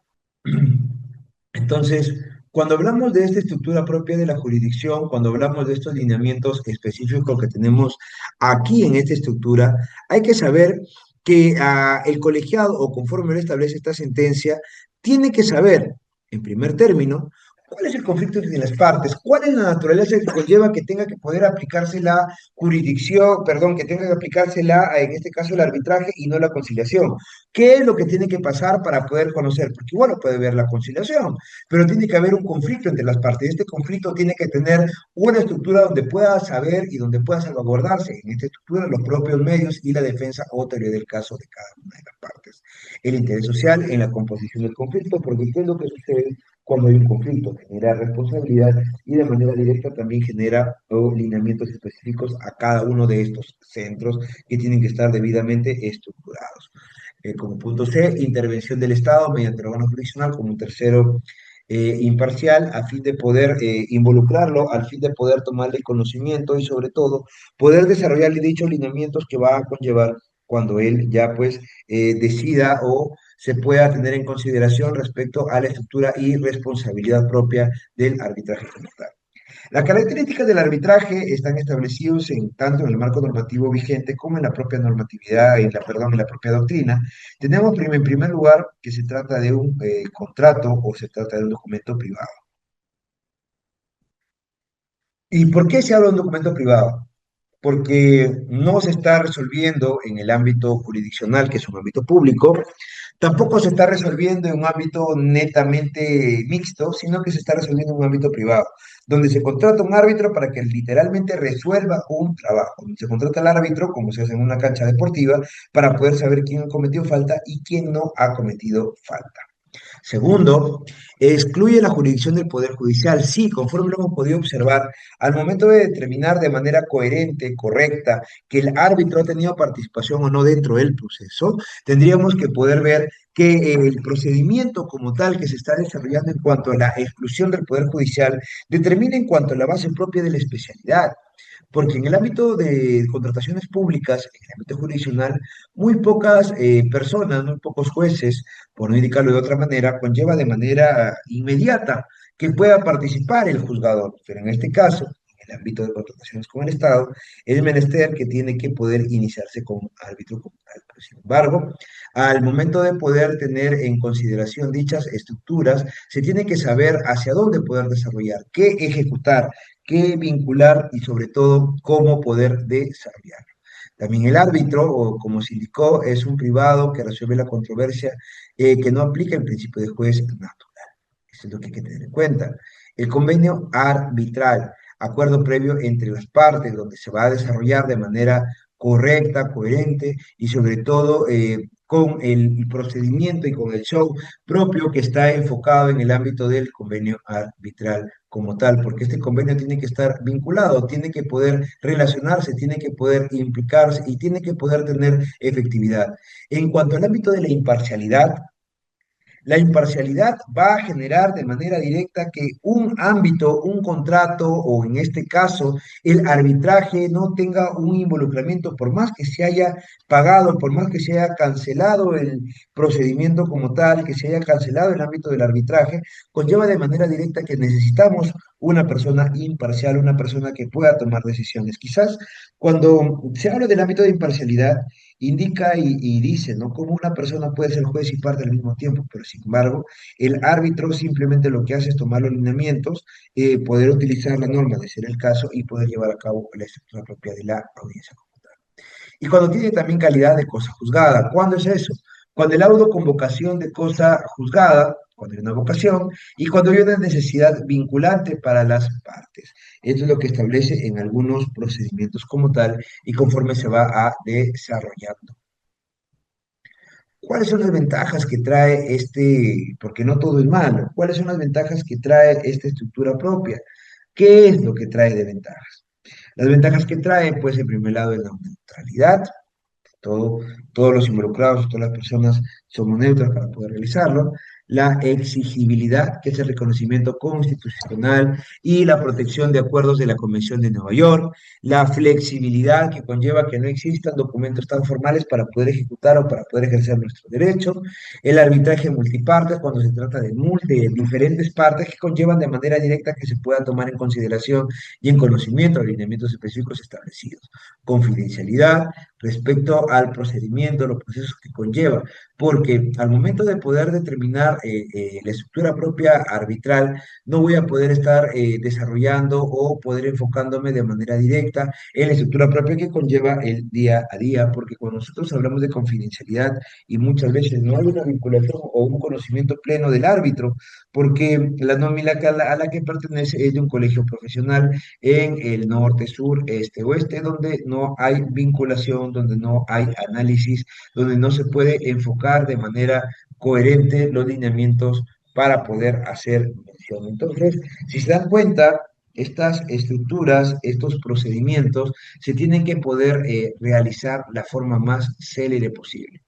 Entonces, cuando hablamos de esta estructura propia de la jurisdicción, cuando hablamos de estos lineamientos específicos que tenemos aquí en esta estructura, hay que saber que el colegiado, o conforme lo establece esta sentencia, tiene que saber, en primer término, ¿Cuál es el conflicto entre las partes? ¿Cuál es la naturaleza que conlleva que tenga que poder aplicarse la jurisdicción, perdón, que tenga que aplicarse la, en este caso, el arbitraje y no la conciliación? ¿Qué es lo que tiene que pasar para poder conocer? Porque igual lo puede ver la conciliación, pero tiene que haber un conflicto entre las partes. Este conflicto tiene que tener una estructura donde pueda saber y donde pueda salvaguardarse en esta estructura los propios medios y la defensa o teoría del caso de cada una de las partes. El interés social en la composición del conflicto, porque ¿qué es lo que sucede cuando hay un conflicto? Genera responsabilidad y de manera directa también genera lineamientos específicos a cada uno de estos centros que tienen que estar debidamente estructurados. Como punto C, intervención del Estado mediante el órgano jurisdiccional como un tercero imparcial a fin de poder involucrarlo, al fin de poder tomarle conocimiento y sobre todo poder desarrollar dichos lineamientos que va a conllevar cuando él ya pues decida o se pueda tener en consideración respecto a la estructura y responsabilidad propia del arbitraje como tal. Las características del arbitraje están establecidos tanto en el marco normativo vigente como en la propia normatividad, en la propia doctrina. Tenemos en primer lugar que se trata de un contrato o se trata de un documento privado. ¿Y por qué se habla de un documento privado? Porque no se está resolviendo en el ámbito jurisdiccional, que es un ámbito público, tampoco se está resolviendo en un ámbito netamente mixto, sino que se está resolviendo en un ámbito privado, donde se contrata un árbitro para que literalmente resuelva un trabajo, donde se contrata al árbitro, como se hace en una cancha deportiva, para poder saber quién cometió falta y quién no ha cometido falta. Segundo, excluye la jurisdicción del Poder Judicial. Sí, conforme lo hemos podido observar, al momento de determinar de manera coherente, correcta, que el árbitro ha tenido participación o no dentro del proceso, tendríamos que poder ver que el procedimiento como tal que se está desarrollando en cuanto a la exclusión del Poder Judicial determina en cuanto a la base propia de la especialidad. Porque en el ámbito de contrataciones públicas, en el ámbito jurisdiccional, muy pocas personas, muy pocos jueces, por no indicarlo de otra manera, conlleva de manera inmediata que pueda participar el juzgador. Pero en este caso, en el ámbito de contrataciones con el Estado, es menester que tiene que poder iniciarse como árbitro como tal. Pero, sin embargo, al momento de poder tener en consideración dichas estructuras, se tiene que saber hacia dónde poder desarrollar, qué ejecutar, qué vincular y sobre todo cómo poder desarrollarlo. También el árbitro, o como se indicó, es un privado que resuelve la controversia que no aplica el principio de juez natural. Eso es lo que hay que tener en cuenta. El convenio arbitral, acuerdo previo entre las partes, donde se va a desarrollar de manera correcta, coherente y sobre todo con el procedimiento y con el show propio que está enfocado en el ámbito del convenio arbitral como tal, porque este convenio tiene que estar vinculado, tiene que poder relacionarse, tiene que poder implicarse y tiene que poder tener efectividad. En cuanto al ámbito de la imparcialidad, la imparcialidad va a generar de manera directa que un ámbito, un contrato o en este caso el arbitraje no tenga un involucramiento, por más que se haya pagado, por más que se haya cancelado el procedimiento como tal, que se haya cancelado el ámbito del arbitraje, conlleva de manera directa que necesitamos una persona imparcial, una persona que pueda tomar decisiones. Quizás cuando se habla del ámbito de imparcialidad, indica y dice, ¿no? Cómo una persona puede ser juez y parte al mismo tiempo, pero sin embargo, el árbitro simplemente lo que hace es tomar los lineamientos, poder utilizar la norma de ser el caso y poder llevar a cabo la estructura propia de la audiencia como tal. Y cuando tiene también calidad de cosa juzgada, ¿cuándo es eso? Cuando el laudo con vocación de cosa juzgada, cuando hay una vocación, y cuando hay una necesidad vinculante para las partes. Esto es lo que establece en algunos procedimientos como tal y conforme se va a desarrollando. ¿Cuáles son las ventajas que trae porque no todo es malo, cuáles son las ventajas que trae esta estructura propia? ¿Qué es lo que trae de ventajas? Las ventajas que trae, pues, en primer lado, es la neutralidad, todo, todos los involucrados, todas las personas somos neutras para poder realizarlo, la exigibilidad, que es el reconocimiento constitucional y la protección de acuerdos de la Convención de Nueva York, la flexibilidad que conlleva que no existan documentos tan formales para poder ejecutar o para poder ejercer nuestro derecho, el arbitraje multiparte cuando se trata de diferentes partes que conllevan de manera directa que se pueda tomar en consideración y en conocimiento de lineamientos específicos establecidos, confidencialidad, respecto al procedimiento, los procesos que conlleva. porque al momento de poder determinar la estructura propia arbitral, no voy a poder estar desarrollando o poder enfocándome de manera directa en la estructura propia que conlleva el día a día, porque cuando nosotros hablamos de confidencialidad y muchas veces no hay una vinculación o un conocimiento pleno del árbitro, porque la nómina a la que pertenece es de un colegio profesional en el norte, sur, este, oeste, donde no hay vinculación, donde no hay análisis, donde no se puede enfocar de manera coherente los lineamientos para poder hacer mención. Entonces, si se dan cuenta, estas estructuras, estos procedimientos, se tienen que poder realizar la forma más célere posible.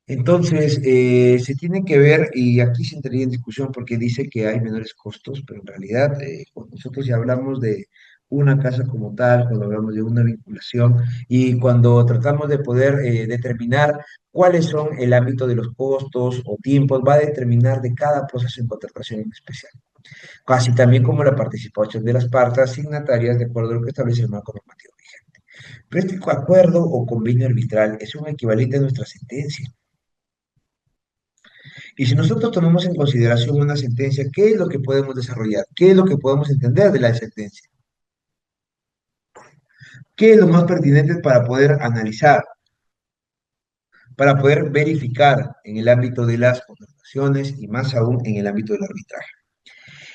Entonces, se tiene que ver, y aquí se entraría en discusión porque dice que hay menores costos, pero en realidad, cuando nosotros ya hablamos de una casa como tal, cuando hablamos de una vinculación y cuando tratamos de poder determinar cuáles son el ámbito de los costos o tiempos, va a determinar de cada proceso en contratación en especial, casi también como la participación de las partes signatarias de acuerdo a lo que establece el marco normativo vigente. Pero este acuerdo o convenio arbitral es un equivalente a nuestra sentencia. Y si nosotros tomamos en consideración una sentencia, ¿qué es lo que podemos desarrollar? ¿Qué es lo que podemos entender de la sentencia? ¿Qué es lo más pertinente para poder analizar, para poder verificar en el ámbito de las contrataciones y más aún en el ámbito del arbitraje?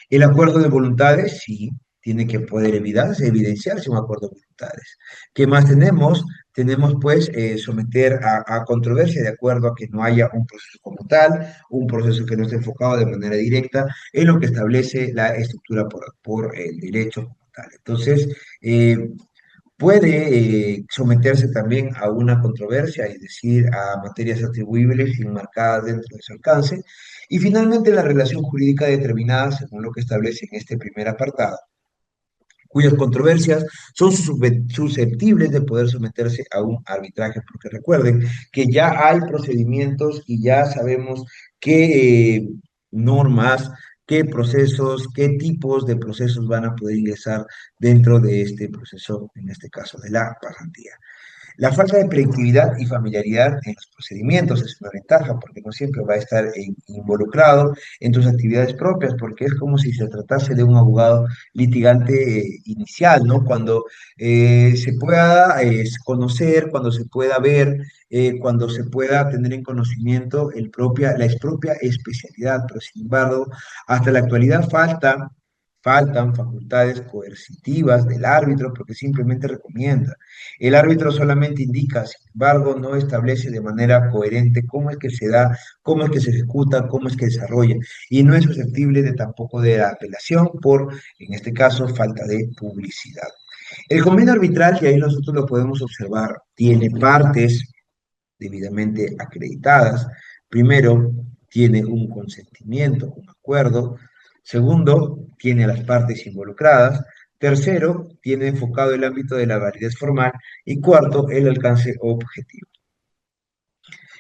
El acuerdo de voluntades, sí, tiene que poder evidenciarse un acuerdo de voluntades. ¿Qué más tenemos? Tenemos pues someter a controversia de acuerdo a que no haya un proceso como tal, un proceso que no esté enfocado de manera directa en lo que establece la estructura por el derecho como tal. Entonces, puede someterse también a una controversia, es decir, a materias atribuibles enmarcadas dentro de su alcance. Y finalmente, la relación jurídica determinada según lo que establece en este primer apartado, cuyas controversias son susceptibles de poder someterse a un arbitraje, porque recuerden que ya hay procedimientos y ya sabemos qué normas, qué procesos, qué tipos de procesos van a poder ingresar dentro de este proceso, en este caso de la pasantía. La falta de predictividad y familiaridad en los procedimientos es una ventaja porque no siempre va a estar involucrado en tus actividades propias, porque es como si se tratase de un abogado litigante inicial, ¿no? Cuando se pueda conocer, cuando se pueda ver, cuando se pueda tener en conocimiento la propia especialidad, pero sin embargo, hasta la actualidad faltan facultades coercitivas del árbitro porque simplemente recomienda. El árbitro solamente indica, sin embargo, no establece de manera coherente cómo es que se da, cómo es que se ejecuta, cómo es que desarrolla, y no es susceptible de tampoco de apelación por, en este caso, falta de publicidad. El convenio arbitral, que ahí nosotros lo podemos observar, tiene partes debidamente acreditadas. Primero, tiene un consentimiento, un acuerdo. Segundo, tiene a las partes involucradas. Tercero, tiene enfocado el ámbito de la validez formal. Y cuarto, el alcance objetivo.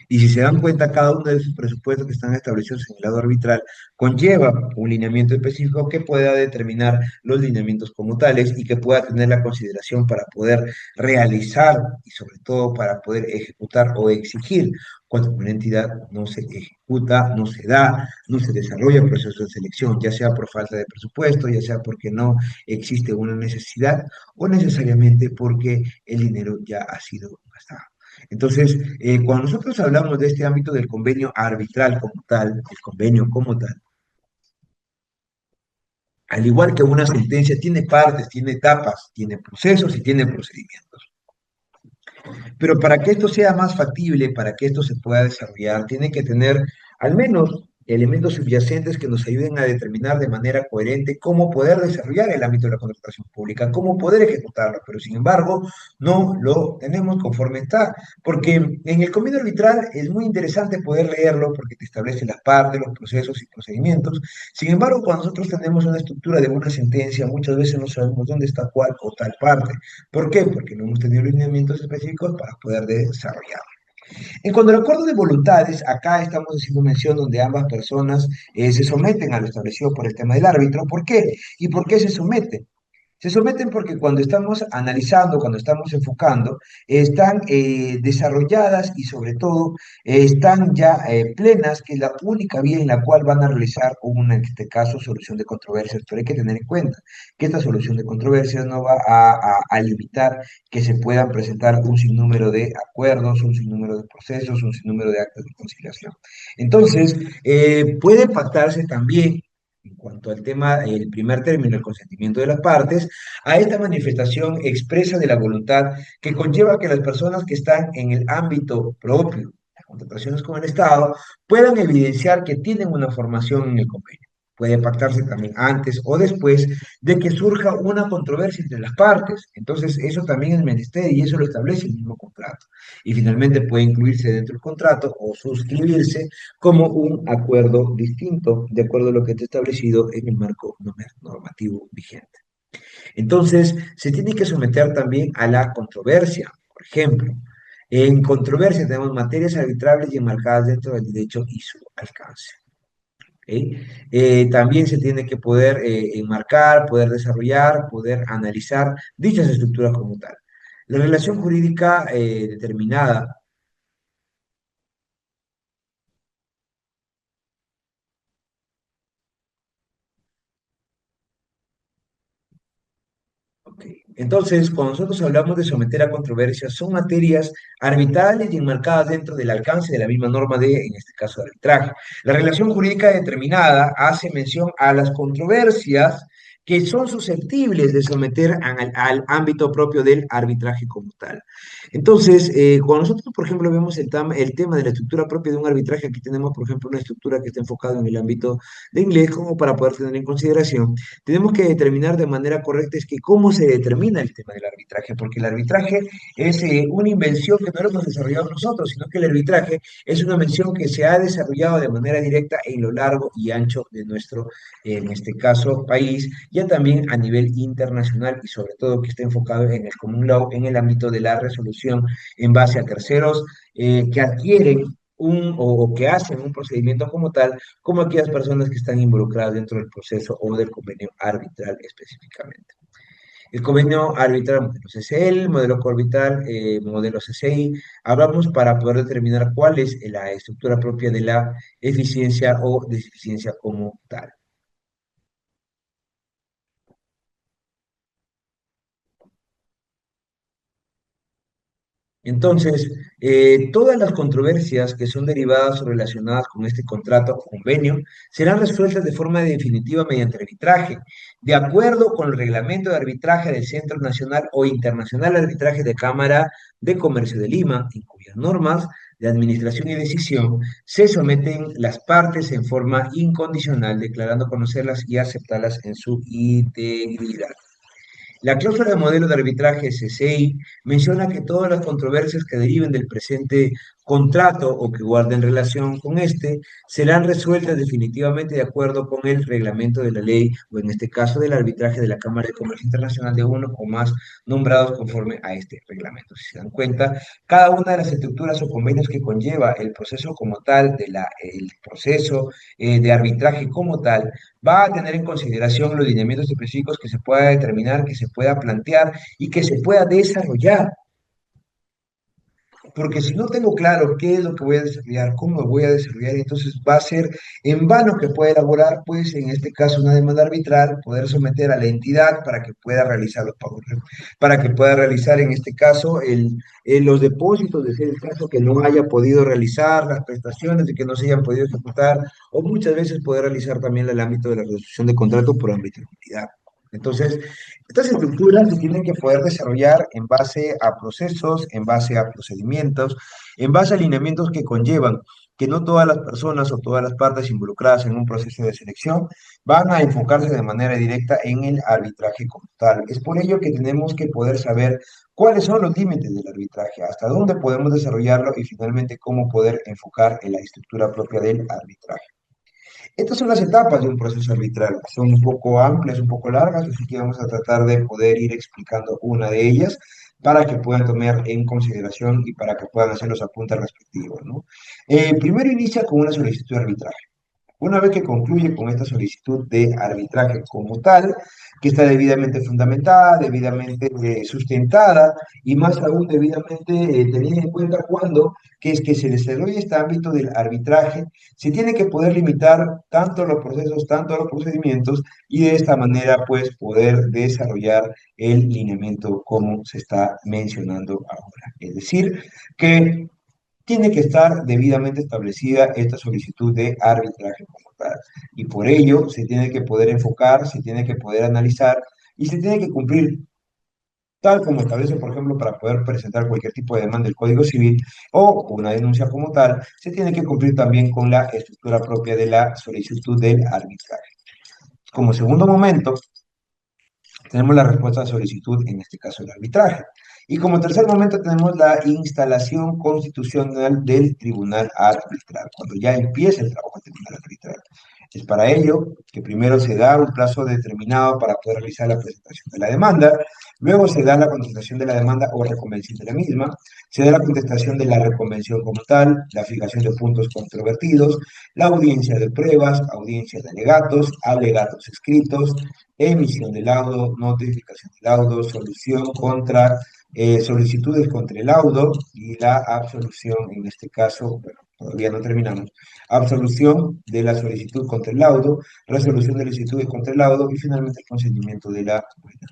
Y si se dan cuenta, cada uno de esos presupuestos que están establecidos en el lado arbitral conlleva un lineamiento específico que pueda determinar los lineamientos como tales y que pueda tener la consideración para poder realizar y sobre todo para poder ejecutar o exigir cuando una entidad no se ejecuta, no se da, no se desarrolla el proceso de selección, ya sea por falta de presupuesto, ya sea porque no existe una necesidad o necesariamente porque el dinero ya ha sido gastado. Entonces, cuando nosotros hablamos de este ámbito del convenio arbitral como tal, el convenio como tal, al igual que una sentencia, tiene partes, tiene etapas, tiene procesos y tiene procedimientos. Pero para que esto sea más factible, para que esto se pueda desarrollar, tiene que tener al menos elementos subyacentes que nos ayuden a determinar de manera coherente cómo poder desarrollar el ámbito de la contratación pública, cómo poder ejecutarlo, pero sin embargo no lo tenemos conforme está, porque en el convenio arbitral es muy interesante poder leerlo porque te establece las partes, los procesos y procedimientos. Sin embargo, cuando nosotros tenemos una estructura de una sentencia, muchas veces no sabemos dónde está cuál o tal parte. ¿Por qué? Porque no hemos tenido lineamientos específicos para poder desarrollar. En cuanto al acuerdo de voluntades, acá estamos haciendo mención donde ambas personas se someten a lo establecido por el tema del árbitro. ¿Por qué? ¿Y por qué se someten? Se someten porque cuando estamos analizando, cuando estamos enfocando, están desarrolladas y sobre todo están ya plenas, que es la única vía en la cual van a realizar una, en este caso, solución de controversias. Pero hay que tener en cuenta que esta solución de controversias no va a limitar que se puedan presentar un sinnúmero de acuerdos, un sinnúmero de procesos, un sinnúmero de actos de conciliación. Entonces, puede pactarse también en cuanto al tema, el primer término, el consentimiento de las partes, a esta manifestación expresa de la voluntad que conlleva que las personas que están en el ámbito propio, las contrataciones con el Estado, puedan evidenciar que tienen una formación en el convenio. Puede pactarse también antes o después de que surja una controversia entre las partes. Entonces, eso también es menester y eso lo establece el mismo contrato. Y finalmente puede incluirse dentro del contrato o suscribirse como un acuerdo distinto, de acuerdo a lo que está establecido en el marco normativo vigente. Entonces, se tiene que someter también a la controversia. Por ejemplo, en controversia tenemos materias arbitrables y enmarcadas dentro del derecho y su alcance. ¿Ok? También se tiene que poder enmarcar, poder desarrollar, poder analizar dichas estructuras como tal. La relación jurídica determinada. Ok. Entonces, cuando nosotros hablamos de someter a controversia, son materias arbitrales y enmarcadas dentro del alcance de la misma norma de, en este caso, de arbitraje. La relación jurídica determinada hace mención a las controversias que son susceptibles de someter al ámbito propio del arbitraje como tal. Entonces, cuando nosotros, por ejemplo, vemos el tema de la estructura propia de un arbitraje, aquí tenemos, por ejemplo, una estructura que está enfocada en el ámbito de inglés, como para poder tener en consideración tenemos que determinar de manera correcta es que cómo se determina el tema del arbitraje, porque el arbitraje es una invención que no lo hemos desarrollado nosotros, sino que el arbitraje es una invención que se ha desarrollado de manera directa en lo largo y ancho de nuestro, en este caso, país, ya también a nivel internacional y sobre todo que está enfocado en el common law, en el ámbito de la resolución en base a terceros que adquieren o que hacen un procedimiento como tal como aquellas personas que están involucradas dentro del proceso o del convenio arbitral específicamente. El convenio arbitral, modelo CCL, modelo coorbital, modelo CCI, hablamos para poder determinar cuál es la estructura propia de la eficiencia o deficiencia como tal. Entonces, todas las controversias que son derivadas o relacionadas con este contrato o convenio serán resueltas de forma definitiva mediante arbitraje, de acuerdo con el reglamento de arbitraje del Centro Nacional o Internacional de Arbitraje de Cámara de Comercio de Lima, en cuyas normas de administración y decisión se someten las partes en forma incondicional, declarando conocerlas y aceptarlas en su integridad. La cláusula de modelo de arbitraje SCI menciona que todas las controversias que deriven del presente contrato o que guarden relación con este serán resueltas definitivamente de acuerdo con el reglamento de la ley o en este caso del arbitraje de la Cámara de Comercio Internacional de uno o más nombrados conforme a este reglamento. Si se dan cuenta, cada una de las estructuras o convenios que conlleva el proceso como tal, el proceso de arbitraje como tal, va a tener en consideración los lineamientos específicos que se pueda determinar, que se pueda plantear y que se pueda desarrollar. Porque si no tengo claro qué es lo que voy a desarrollar, cómo lo voy a desarrollar, entonces va a ser en vano que pueda elaborar, pues en este caso, una demanda arbitral, poder someter a la entidad para que pueda realizar los pagos, para que pueda realizar en este caso los depósitos, de ser el caso que no haya podido realizar, las prestaciones de que no se hayan podido ejecutar, o muchas veces poder realizar también el ámbito de la resolución de contrato por ámbito de entidad. Entonces, estas estructuras se tienen que poder desarrollar en base a procesos, en base a procedimientos, en base a alineamientos que conllevan que no todas las personas o todas las partes involucradas en un proceso de selección van a enfocarse de manera directa en el arbitraje como tal. Es por ello que tenemos que poder saber cuáles son los límites del arbitraje, hasta dónde podemos desarrollarlo y finalmente cómo poder enfocar en la estructura propia del arbitraje. Estas son las etapas de un proceso arbitral. Son un poco amplias, un poco largas, así que vamos a tratar de poder ir explicando una de ellas para que puedan tomar en consideración y para que puedan hacer los apuntes respectivos, ¿no? Primero inicia con una solicitud de arbitraje. Una vez que concluye con esta solicitud de arbitraje como tal, que está debidamente fundamentada, debidamente sustentada y más aún debidamente tenida en cuenta cuando que es que se desarrolla este ámbito del arbitraje, se tiene que poder limitar tanto los procesos, tanto los procedimientos y de esta manera pues poder desarrollar el lineamiento como se está mencionando ahora. Es decir, que tiene que estar debidamente establecida esta solicitud de arbitraje como tal. Y por ello se tiene que poder enfocar, se tiene que poder analizar y se tiene que cumplir tal como establece, por ejemplo, para poder presentar cualquier tipo de demanda del Código Civil o una denuncia como tal, se tiene que cumplir también con la estructura propia de la solicitud del arbitraje. Como segundo momento, tenemos la respuesta a solicitud, en este caso el arbitraje. Y como tercer momento tenemos la instalación constitucional del tribunal arbitral, cuando ya empieza el trabajo del tribunal arbitral. Es para ello que primero se da un plazo determinado para poder realizar la presentación de la demanda, luego se da la contestación de la demanda o reconvención de la misma, se da la contestación de la reconvención como tal, la fijación de puntos controvertidos, la audiencia de pruebas, audiencia de alegatos, alegatos escritos, emisión de laudo, notificación de laudo, solución contra, solicitudes contra el laudo y la absolución, en este caso, bueno, todavía no terminamos, absolución de la solicitud contra el laudo, resolución de las solicitudes contra el laudo y finalmente el consentimiento de la buena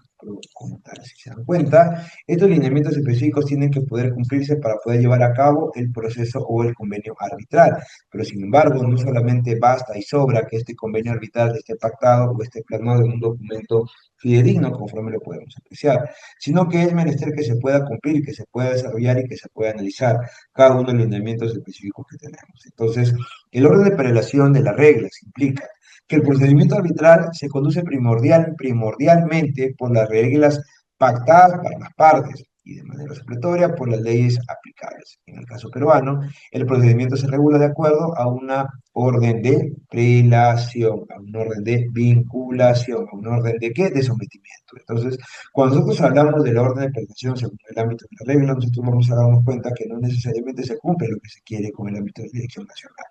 como tal. Si se dan cuenta, estos lineamientos específicos tienen que poder cumplirse para poder llevar a cabo el proceso o el convenio arbitral. Pero sin embargo, no solamente basta y sobra que este convenio arbitral esté pactado o esté plasmado en un documento fidedigno, conforme lo podemos apreciar, sino que es menester que se pueda cumplir, que se pueda desarrollar y que se pueda analizar cada uno de los lineamientos específicos que tenemos. Entonces, el orden de prelación de las reglas implica que el procedimiento arbitral se conduce primordialmente por las reglas pactadas para las partes y de manera supletoria por las leyes aplicables. En el caso peruano, el procedimiento se regula de acuerdo a una orden de prelación, a un orden de vinculación, a un orden de ¿qué? De sometimiento. Entonces, cuando nosotros hablamos de la orden de prelación según el ámbito de la regla, nosotros vamos a darnos cuenta que no necesariamente se cumple lo que se quiere con el ámbito de la dirección nacional.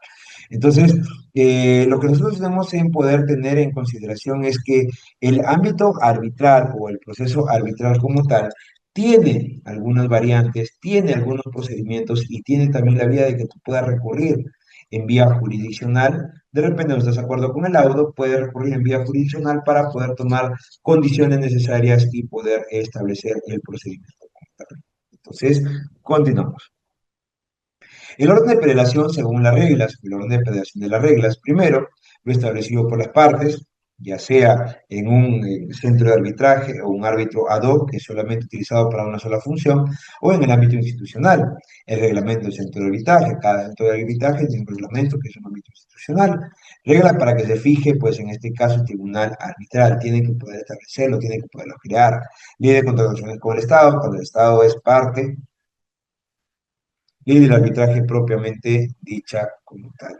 Entonces, lo que nosotros tenemos en poder tener en consideración es que el ámbito arbitral o el proceso arbitral como tal tiene algunas variantes, tiene algunos procedimientos y tiene también la vía de que tú puedas recurrir en vía jurisdiccional. De repente no estás de acuerdo con el laudo, puedes recurrir en vía jurisdiccional para poder tomar condiciones necesarias y poder establecer el procedimiento como tal. Entonces, continuamos. El orden de prelación según las reglas, el orden de prelación de las reglas, primero, lo establecido por las partes, ya sea en un centro de arbitraje o un árbitro ad hoc, que es solamente utilizado para una sola función, o en el ámbito institucional, el reglamento del centro de arbitraje. Cada centro de arbitraje tiene un reglamento que es un ámbito institucional. Reglas para que se fije, pues en este caso, el tribunal arbitral. Tiene que poder establecerlo, tiene que poderlo crear. Ley de contrataciones con el Estado, cuando el Estado es parte y del arbitraje propiamente dicha como tal.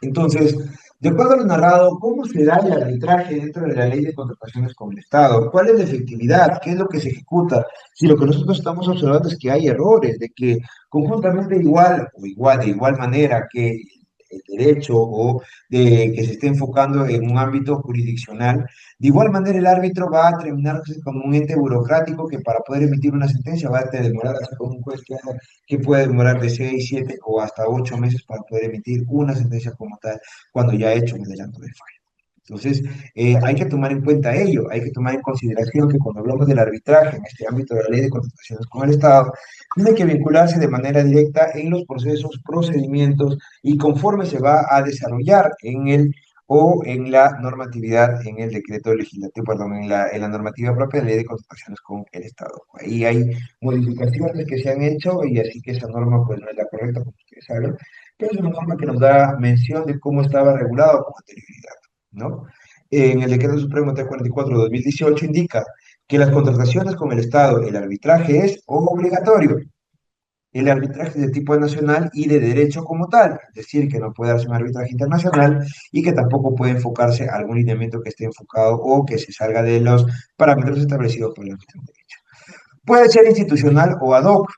Entonces, de acuerdo a lo narrado, ¿cómo se da el arbitraje dentro de la ley de contrataciones con el Estado? ¿Cuál es la efectividad? ¿Qué es lo que se ejecuta? Si lo que nosotros estamos observando es que hay errores, de que conjuntamente igual o igual, de igual manera que el derecho o de que se esté enfocando en un ámbito jurisdiccional, de igual manera el árbitro va a terminar como un ente burocrático que para poder emitir una sentencia va a demorar hasta como un juez que puede demorar de 6, 7 o hasta 8 meses para poder emitir una sentencia como tal cuando ya ha hecho un adelanto de fallo. Entonces, hay que tomar en cuenta ello, hay que tomar en consideración que cuando hablamos del arbitraje en este ámbito de la ley de contrataciones con el Estado, tiene que vincularse de manera directa en los procesos, procedimientos y conforme se va a desarrollar en el o en la normatividad, en el decreto legislativo, perdón, en la normativa propia de la ley de contrataciones con el Estado. Ahí hay modificaciones que se han hecho y así que esa norma pues no es la correcta, como ustedes saben, pero es una norma que nos da mención de cómo estaba regulado con anterioridad, ¿no? En el decreto supremo 344 de 2018 indica que las contrataciones con el Estado, el arbitraje es obligatorio. El arbitraje es de tipo nacional y de derecho como tal, es decir, que no puede darse un arbitraje internacional y que tampoco puede enfocarse a algún lineamiento que esté enfocado o que se salga de los parámetros establecidos por el ámbito del derecho. Puede ser institucional o ad hoc.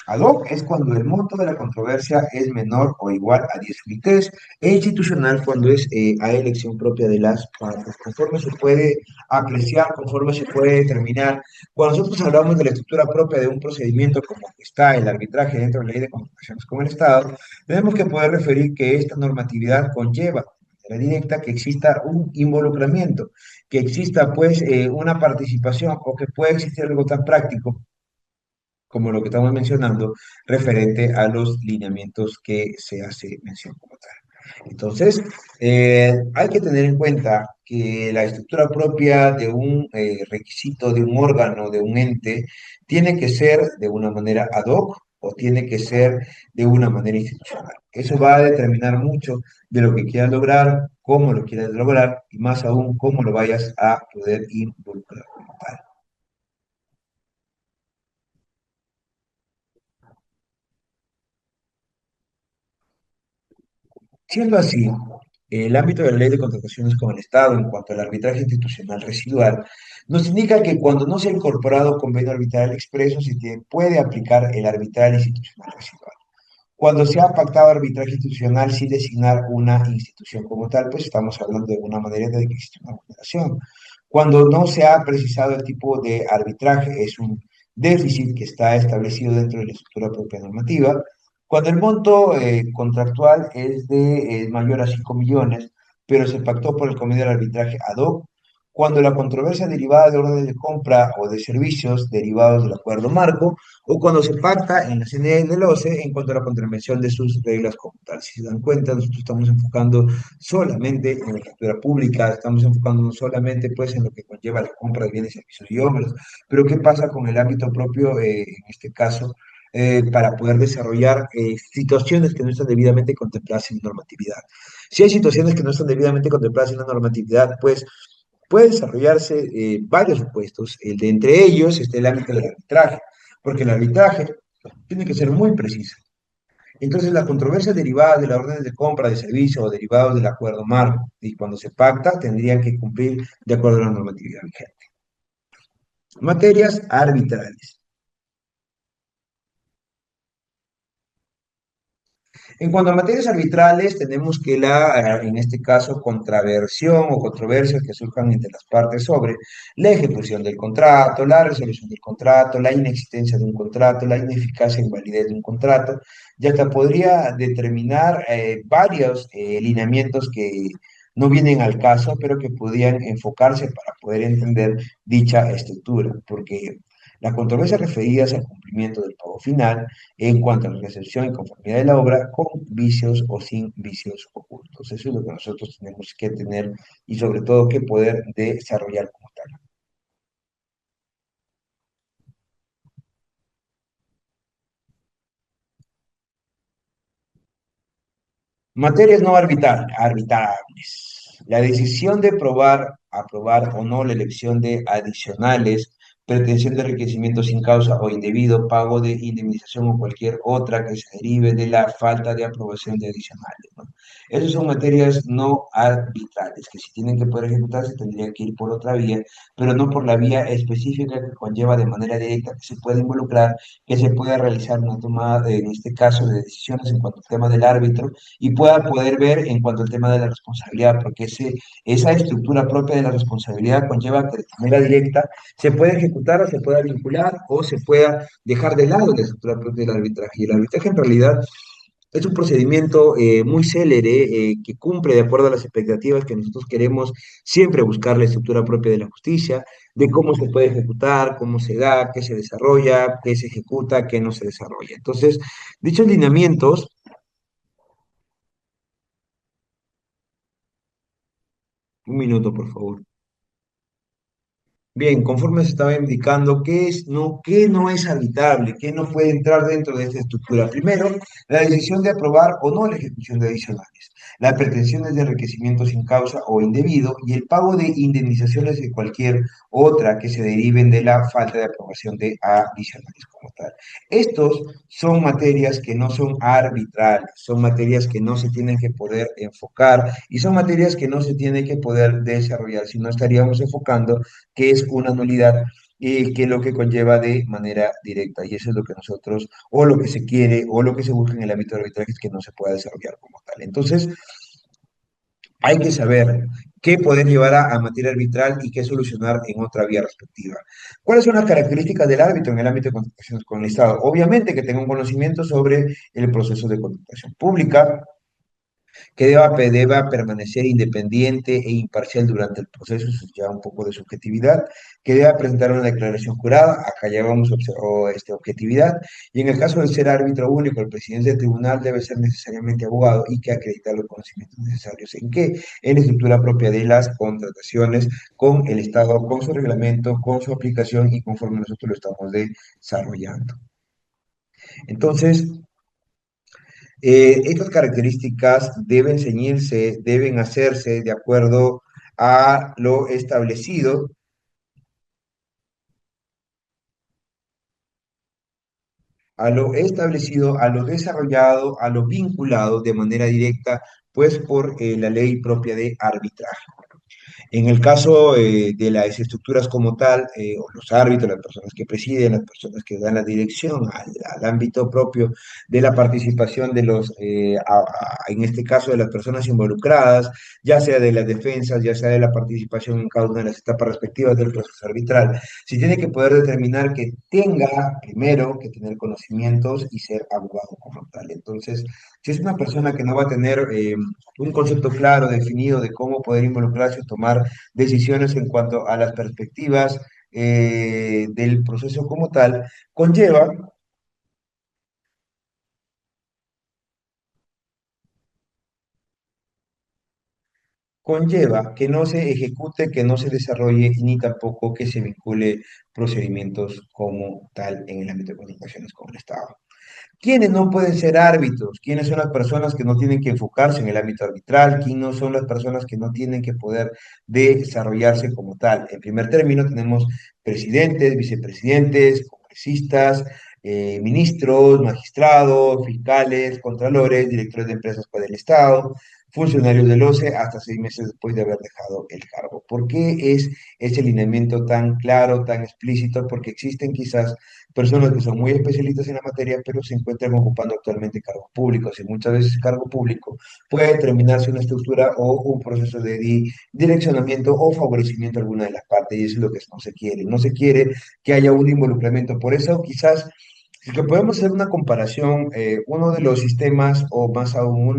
Ad hoc es cuando el monto de la controversia es menor o igual a 10 unidades e institucional cuando es a elección propia de las partes, conforme se puede apreciar, conforme se puede determinar. Cuando nosotros hablamos de la estructura propia de un procedimiento como está el arbitraje dentro de la ley de comunicaciones con el Estado, tenemos que poder referir que esta normatividad conlleva de manera directa que exista un involucramiento, que exista pues una participación o que pueda existir algo tan práctico como lo que estamos mencionando, referente a los lineamientos que se hace mención como tal. Entonces, hay que tener en cuenta que la estructura propia de un requisito, de un órgano, de un ente, tiene que ser de una manera ad hoc o tiene que ser de una manera institucional. Eso va a determinar mucho de lo que quieras lograr, cómo lo quieras lograr y más aún cómo lo vayas a poder involucrar como tal. Siendo así, el ámbito de la ley de contrataciones con el Estado en cuanto al arbitraje institucional residual nos indica que cuando no se ha incorporado convenio arbitral expreso, puede aplicar el arbitral institucional residual. Cuando se ha pactado arbitraje institucional sin designar una institución como tal, pues estamos hablando de una manera de que existe una vulneración. Cuando no se ha precisado el tipo de arbitraje, es un déficit que está establecido dentro de la estructura propia normativa. Cuando el monto contractual es de mayor a 5 millones, pero se pactó por el convenio de arbitraje ad hoc, cuando la controversia derivada de órdenes de compra o de servicios derivados del acuerdo marco, o cuando se pacta en la CNE y en el OCE en cuanto a la contravención de sus reglas como tal. Si se dan cuenta, nosotros estamos enfocando solamente en la factura pública, estamos enfocándonos solamente pues en lo que conlleva la compra de bienes, servicios y obras, pero ¿qué pasa con el ámbito propio, en este caso, para poder desarrollar situaciones que no están debidamente contempladas en la normatividad? Si hay situaciones que no están debidamente contempladas en la normatividad, pues puede desarrollarse varios supuestos. El de entre ellos está el ámbito del arbitraje, porque el arbitraje tiene que ser muy preciso. Entonces, las controversias derivadas de las órdenes de compra de servicio o derivados del acuerdo marco, y cuando se pacta, tendrían que cumplir de acuerdo a la normatividad vigente. Materias arbitrales. En cuanto a materias arbitrales, tenemos que en este caso, contraversión o controversias que surjan entre las partes sobre la ejecución del contrato, la resolución del contrato, la inexistencia de un contrato, la ineficacia e invalidez de un contrato, ya que podría determinar varios lineamientos que no vienen al caso, pero que podrían enfocarse para poder entender dicha estructura, porque las controversias referidas al cumplimiento del pago final en cuanto a la recepción y conformidad de la obra con vicios o sin vicios ocultos. Eso es lo que nosotros tenemos que tener y sobre todo que poder desarrollar como tal. Materias no arbitrables. La decisión de aprobar o no la elección de adicionales, pretensión de enriquecimiento sin causa o indebido, pago de indemnización o cualquier otra que se derive de la falta de aprobación de adicionales, ¿no? Esas son materias no arbitrales, que si tienen que poder ejecutarse tendrían que ir por otra vía, pero no por la vía específica que conlleva de manera directa que se puede involucrar, que se pueda realizar una toma, en este caso, de decisiones en cuanto al tema del árbitro y pueda poder ver en cuanto al tema de la responsabilidad, porque esa estructura propia de la responsabilidad conlleva que de manera directa se puede ejecutar o se pueda vincular o se pueda dejar de lado la estructura propia del arbitraje. Y el arbitraje en realidad es un procedimiento muy célere que cumple de acuerdo a las expectativas que nosotros queremos siempre buscar la estructura propia de la justicia, de cómo se puede ejecutar, cómo se da, qué se desarrolla, qué se ejecuta, qué no se desarrolla. Entonces, dichos lineamientos, un minuto por favor. Bien, conforme se estaba indicando qué no es habitable, qué no puede entrar dentro de esta estructura. Primero, la decisión de aprobar o no la ejecución de adicionales, las pretensiones de enriquecimiento sin causa o indebido y el pago de indemnizaciones de cualquier otra que se deriven de la falta de aprobación de adicionales como tal. Estos son materias que no son arbitrales, son materias que no se tienen que poder enfocar y son materias que no se tienen que poder desarrollar, si no estaríamos enfocando que es una nulidad y que lo que conlleva de manera directa. Y eso es lo que nosotros, o lo que se quiere, o lo que se busca en el ámbito del arbitraje es que no se pueda desarrollar como tal. Entonces, hay que saber qué poder llevar a materia arbitral y qué solucionar en otra vía respectiva. ¿Cuáles son las características del árbitro en el ámbito de contrataciones con el Estado? Obviamente que tenga un conocimiento sobre el proceso de contratación pública, que deba permanecer independiente e imparcial durante el proceso, eso es ya un poco de subjetividad, que deba presentar una declaración jurada, acá ya vamos a observar objetividad, y en el caso de ser árbitro único, el presidente del tribunal debe ser necesariamente abogado y que acreditar los conocimientos necesarios. ¿En qué? En la estructura propia de las contrataciones con el Estado, con su reglamento, con su aplicación y conforme nosotros lo estamos desarrollando. Entonces, estas características deben ceñirse, deben hacerse de acuerdo a lo establecido, a lo desarrollado, a lo vinculado de manera directa, pues por la ley propia de arbitraje. En el caso de las estructuras como tal, o los árbitros, las personas que presiden, las personas que dan la dirección al ámbito propio de la participación de en este caso, de las personas involucradas, ya sea de las defensas, ya sea de la participación en cada una de las etapas respectivas del proceso arbitral, se tiene que poder determinar que tenga primero que tener conocimientos y ser abogado como tal. Entonces, si es una persona que no va a tener un concepto claro, definido de cómo poder involucrarse o tomar decisiones en cuanto a las perspectivas del proceso como tal, conlleva, conlleva que no se ejecute, que no se desarrolle ni tampoco que se vincule procedimientos como tal en el ámbito de comunicaciones con el Estado. ¿Quiénes no pueden ser árbitros? ¿Quiénes son las personas que no tienen que enfocarse en el ámbito arbitral? ¿Quiénes no son las personas que no tienen que poder desarrollarse como tal? En primer término tenemos presidentes, vicepresidentes, congresistas, ministros, magistrados, fiscales, contralores, directores de empresas para el Estado, funcionarios del OCE hasta 6 meses después de haber dejado el cargo. ¿Por qué es ese lineamiento tan claro, tan explícito? Porque existen quizás personas que son muy especialistas en la materia, pero se encuentran ocupando actualmente cargos públicos. Y muchas veces el cargo público puede terminarse una estructura o un proceso de direccionamiento o favorecimiento a alguna de las partes, y eso es lo que no se quiere. No se quiere que haya un involucramiento. Por eso, quizás, si que podemos hacer una comparación, uno de los sistemas, o más aún,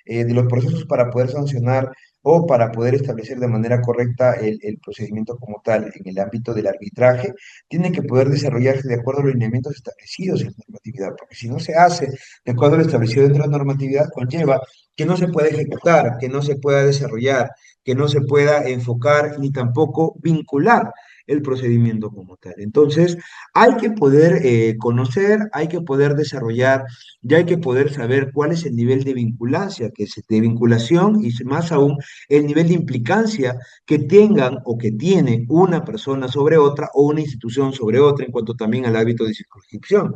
de los procesos para poder sancionar o para poder establecer de manera correcta el procedimiento como tal en el ámbito del arbitraje, tiene que poder desarrollarse de acuerdo a los lineamientos establecidos en la normatividad, porque si no se hace de acuerdo a lo establecido dentro de la normatividad, conlleva que no se pueda ejecutar, que no se pueda desarrollar, que no se pueda enfocar ni tampoco vincular el procedimiento como tal. Entonces, hay que poder conocer, hay que poder desarrollar, y hay que poder saber cuál es el nivel de vinculancia, de vinculación y más aún el nivel de implicancia que tengan o que tiene una persona sobre otra o una institución sobre otra en cuanto también al hábito de circunscripción.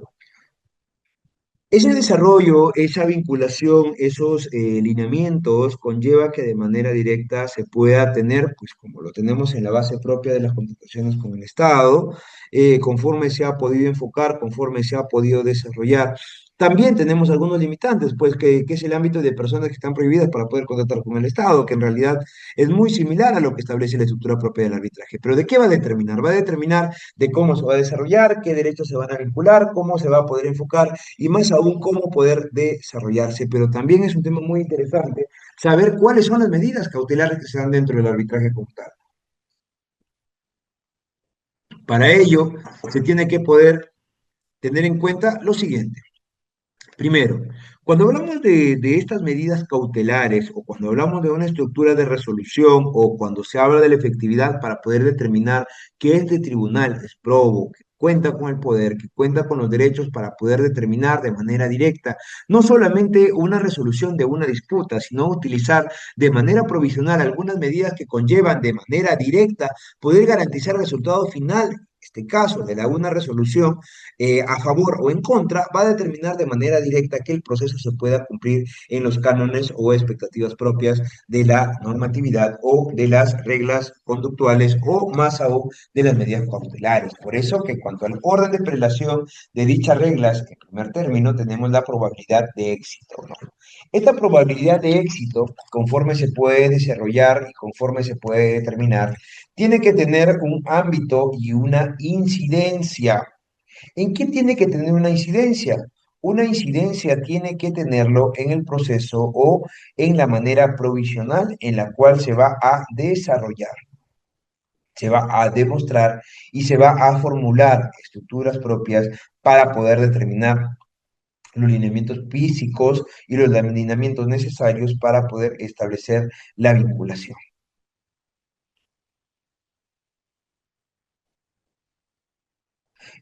Ese desarrollo, esa vinculación, esos lineamientos conlleva que de manera directa se pueda tener, pues como lo tenemos en la base propia de las contrataciones con el Estado, conforme se ha podido enfocar, conforme se ha podido desarrollar. También tenemos algunos limitantes, pues que es el ámbito de personas que están prohibidas para poder contratar con el Estado, que en realidad es muy similar a lo que establece la estructura propia del arbitraje. Pero ¿de qué va a determinar? Va a determinar de cómo se va a desarrollar, qué derechos se van a vincular, cómo se va a poder enfocar y más aún cómo poder desarrollarse. Pero también es un tema muy interesante saber cuáles son las medidas cautelares que se dan dentro del arbitraje como tal. Para ello, se tiene que poder tener en cuenta lo siguiente. Primero, cuando hablamos de estas medidas cautelares o cuando hablamos de una estructura de resolución o cuando se habla de la efectividad para poder determinar que este tribunal es probo, que cuenta con el poder, que cuenta con los derechos para poder determinar de manera directa no solamente una resolución de una disputa, sino utilizar de manera provisional algunas medidas que conllevan de manera directa poder garantizar el resultado final este caso de una resolución a favor o en contra, va a determinar de manera directa que el proceso se pueda cumplir en los cánones o expectativas propias de la normatividad o de las reglas conductuales o más aún de las medidas cautelares. Por eso que en cuanto al orden de prelación de dichas reglas, en primer término, tenemos la probabilidad de éxito, ¿no? Esta probabilidad de éxito, conforme se puede desarrollar y conforme se puede determinar, tiene que tener un ámbito y una incidencia. ¿En qué tiene que tener una incidencia? Una incidencia tiene que tenerlo en el proceso o en la manera provisional en la cual se va a desarrollar, se va a demostrar y se va a formular estructuras propias para poder determinar los lineamientos físicos y los lineamientos necesarios para poder establecer la vinculación.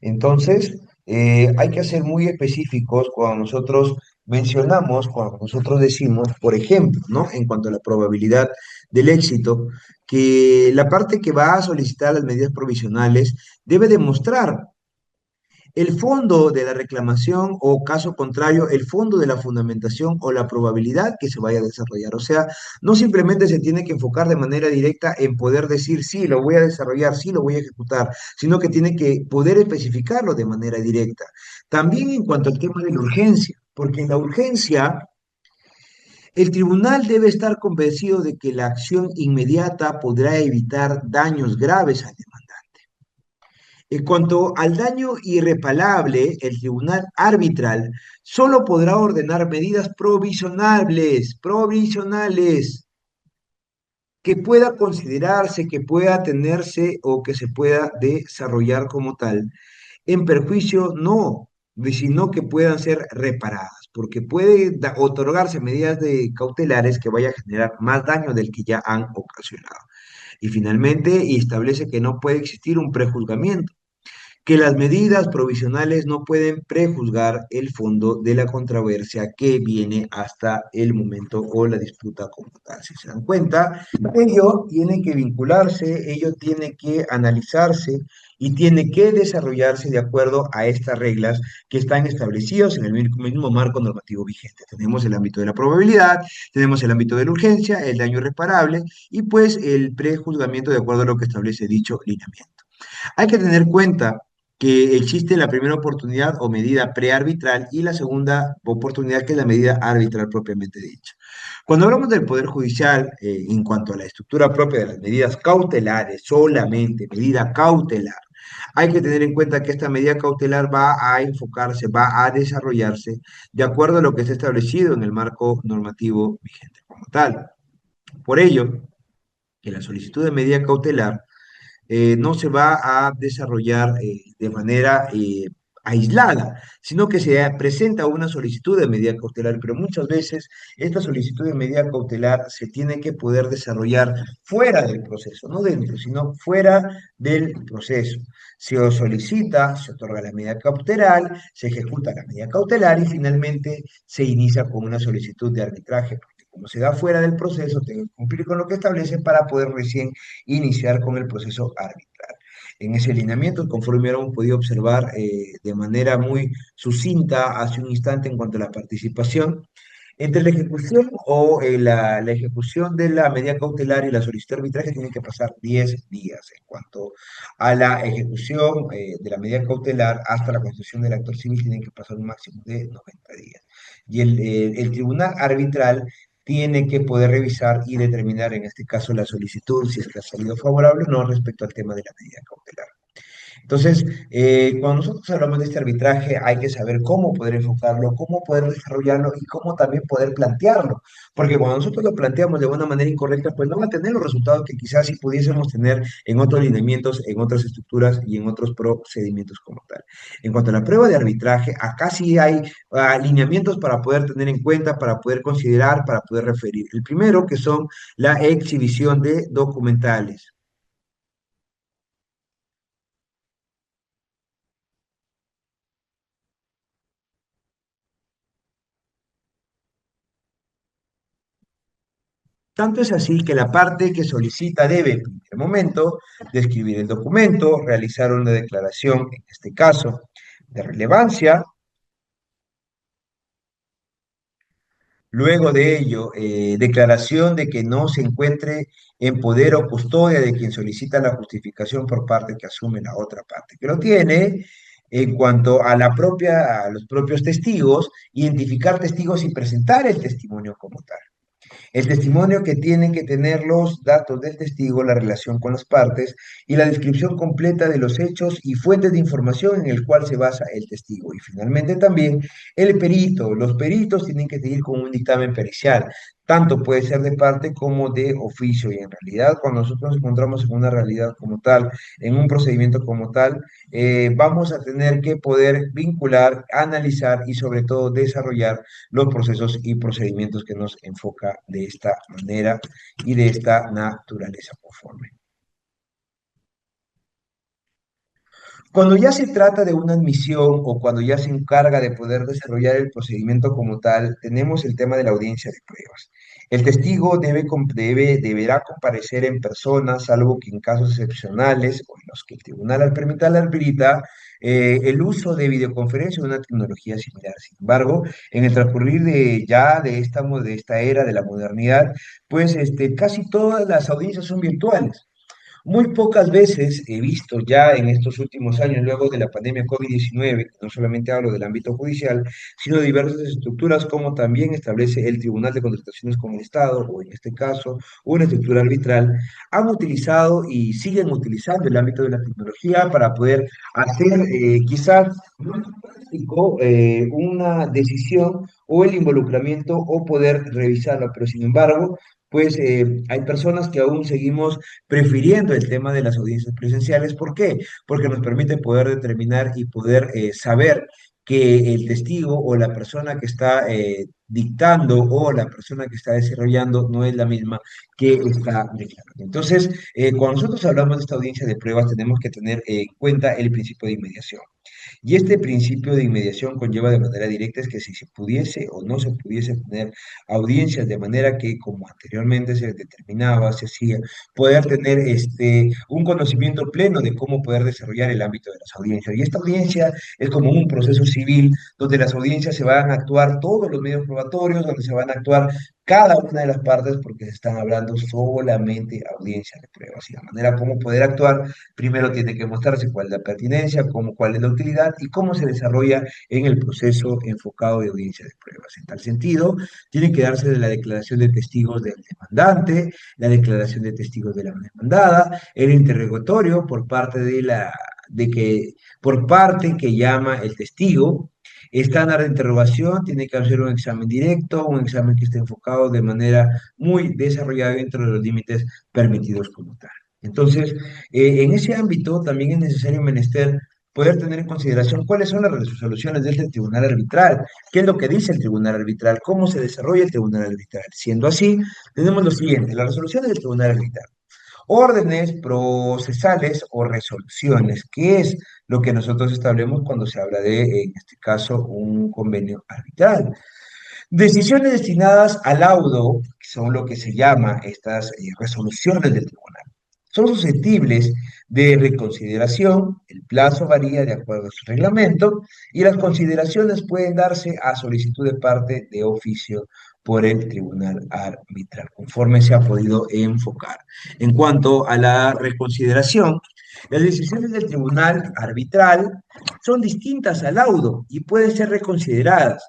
Entonces, hay que ser muy específicos cuando nosotros mencionamos, cuando nosotros decimos, por ejemplo, ¿no? En cuanto a la probabilidad del éxito, que la parte que va a solicitar las medidas provisionales debe demostrar el fondo de la reclamación o caso contrario, el fondo de la fundamentación o la probabilidad que se vaya a desarrollar. O sea, no simplemente se tiene que enfocar de manera directa en poder decir, sí, lo voy a desarrollar, sí, lo voy a ejecutar, sino que tiene que poder especificarlo de manera directa. También en cuanto al tema de la urgencia, porque en la urgencia el tribunal debe estar convencido de que la acción inmediata podrá evitar daños graves al demandante. En cuanto al daño irreparable, el tribunal arbitral solo podrá ordenar medidas provisionales, que pueda considerarse, que pueda tenerse o que se pueda desarrollar como tal, en perjuicio no, sino que puedan ser reparadas, porque puede otorgarse medidas cautelares que vaya a generar más daño del que ya han ocasionado. Y finalmente, y establece que no puede existir un prejuzgamiento, que las medidas provisionales no pueden prejuzgar el fondo de la controversia que viene hasta el momento o la disputa como tal. Si se dan cuenta, ello tiene que vincularse, ello tiene que analizarse y tiene que desarrollarse de acuerdo a estas reglas que están establecidas en el mismo marco normativo vigente. Tenemos el ámbito de la probabilidad, tenemos el ámbito de la urgencia, el daño irreparable y pues el prejuzgamiento de acuerdo a lo que establece dicho lineamiento. Hay que tener cuenta que existe la primera oportunidad o medida prearbitral y la segunda oportunidad que es la medida arbitral propiamente dicha. Cuando hablamos del Poder Judicial, en cuanto a la estructura propia de las medidas cautelares, solamente medida cautelar, hay que tener en cuenta que esta medida cautelar va a enfocarse, va a desarrollarse de acuerdo a lo que está establecido en el marco normativo vigente como tal. Por ello, que la solicitud de medida cautelar no se va a desarrollar de manera aislada, sino que se presenta una solicitud de medida cautelar, pero muchas veces esta solicitud de medida cautelar se tiene que poder desarrollar fuera del proceso, no dentro, sino fuera del proceso. Se solicita, se otorga la medida cautelar, se ejecuta la medida cautelar y finalmente se inicia con una solicitud de arbitraje, porque como se da fuera del proceso, tengo que cumplir con lo que establece para poder recién iniciar con el proceso arbitral. En ese lineamiento, conforme hemos podido observar de manera muy sucinta hace un instante en cuanto a la participación, entre la ejecución o la ejecución de la medida cautelar y la solicitud de arbitraje tienen que pasar 10 días. En cuanto a la ejecución de la medida cautelar hasta la constitución del actor civil tienen que pasar un máximo de 90 días. Y el tribunal arbitral tiene que poder revisar y determinar en este caso la solicitud, si es que ha salido favorable o no respecto al tema de la medida cautelar. Entonces, cuando nosotros hablamos de este arbitraje, hay que saber cómo poder enfocarlo, cómo poder desarrollarlo y cómo también poder plantearlo. Porque cuando nosotros lo planteamos de una manera incorrecta, pues no va a tener los resultados que quizás sí pudiésemos tener en otros lineamientos, en otras estructuras y en otros procedimientos como tal. En cuanto a la prueba de arbitraje, acá sí hay lineamientos para poder tener en cuenta, para poder considerar, para poder referir. El primero, que son la exhibición de documentales. Tanto es así que la parte que solicita debe, en primer momento, describir el documento, realizar una declaración, en este caso, de relevancia. Luego de ello, declaración de que no se encuentre en poder o custodia de quien solicita la justificación por parte que asume la otra parte que lo tiene. En cuanto a a los propios testigos, identificar testigos y presentar el testimonio como tal. El testimonio que tienen que tener los datos del testigo, la relación con las partes y la descripción completa de los hechos y fuentes de información en el cual se basa el testigo. Y finalmente también el perito. Los peritos tienen que seguir con un dictamen pericial. Tanto puede ser de parte como de oficio. Y en realidad, cuando nosotros nos encontramos en una realidad como tal, en un procedimiento como tal, vamos a tener que poder vincular, analizar y sobre todo desarrollar los procesos y procedimientos que nos enfoca de esta manera y de esta naturaleza conforme. Cuando ya se trata de una admisión o cuando ya se encarga de poder desarrollar el procedimiento como tal, tenemos el tema de la audiencia de pruebas. El testigo deberá comparecer en persona, salvo que en casos excepcionales o en los que el tribunal permita la habilita el uso de videoconferencia o una tecnología similar. Sin embargo, en el transcurrir de esta era de la modernidad, pues casi todas las audiencias son virtuales. Muy pocas veces he visto ya en estos últimos años, luego de la pandemia COVID-19, no solamente hablo del ámbito judicial, sino de diversas estructuras, como también establece el Tribunal de Contrataciones con el Estado, o en este caso, una estructura arbitral, han utilizado y siguen utilizando el ámbito de la tecnología para poder hacer quizás más práctico una decisión o el involucramiento o poder revisarla, pero sin embargo, pues hay personas que aún seguimos prefiriendo el tema de las audiencias presenciales. ¿Por qué? Porque nos permite poder determinar y poder saber que el testigo o la persona que está dictando o la persona que está desarrollando no es la misma que está declarando. Entonces, cuando nosotros hablamos de esta audiencia de pruebas, tenemos que tener en cuenta el principio de inmediación. Y este principio de inmediación conlleva de manera directa es que si se pudiese o no se pudiese tener audiencias de manera que, como anteriormente se determinaba, se hacía, poder tener un conocimiento pleno de cómo poder desarrollar el ámbito de las audiencias. Y esta audiencia es como un proceso civil donde las audiencias se van a actuar todos los medios probatorios, donde se van a actuar cada una de las partes porque se están hablando solamente audiencias de pruebas. Y la manera como poder actuar, primero tiene que mostrarse cuál es la pertinencia, cuál es la utilidad y cómo se desarrolla en el proceso enfocado de audiencia de pruebas. En tal sentido, tiene que darse de la declaración de testigos del demandante, la declaración de testigos de la demandada, el interrogatorio por parte que llama el testigo. Estándar de interrogación, tiene que hacer un examen directo, un examen que esté enfocado de manera muy desarrollada dentro de los límites permitidos como tal. Entonces, en ese ámbito también es necesario menester poder tener en consideración cuáles son las resoluciones de este tribunal arbitral, qué es lo que dice el tribunal arbitral, cómo se desarrolla el tribunal arbitral. Siendo así, tenemos lo siguiente, las resoluciones del tribunal arbitral. Órdenes procesales o resoluciones, que es lo que nosotros establecemos cuando se habla de, en este caso, un convenio arbitral. Decisiones destinadas al laudo, que son lo que se llama estas resoluciones del tribunal, son susceptibles de reconsideración, el plazo varía de acuerdo a su reglamento y las consideraciones pueden darse a solicitud de parte de oficio por el tribunal arbitral, conforme se ha podido enfocar. En cuanto a la reconsideración, las decisiones del tribunal arbitral son distintas al laudo y pueden ser reconsideradas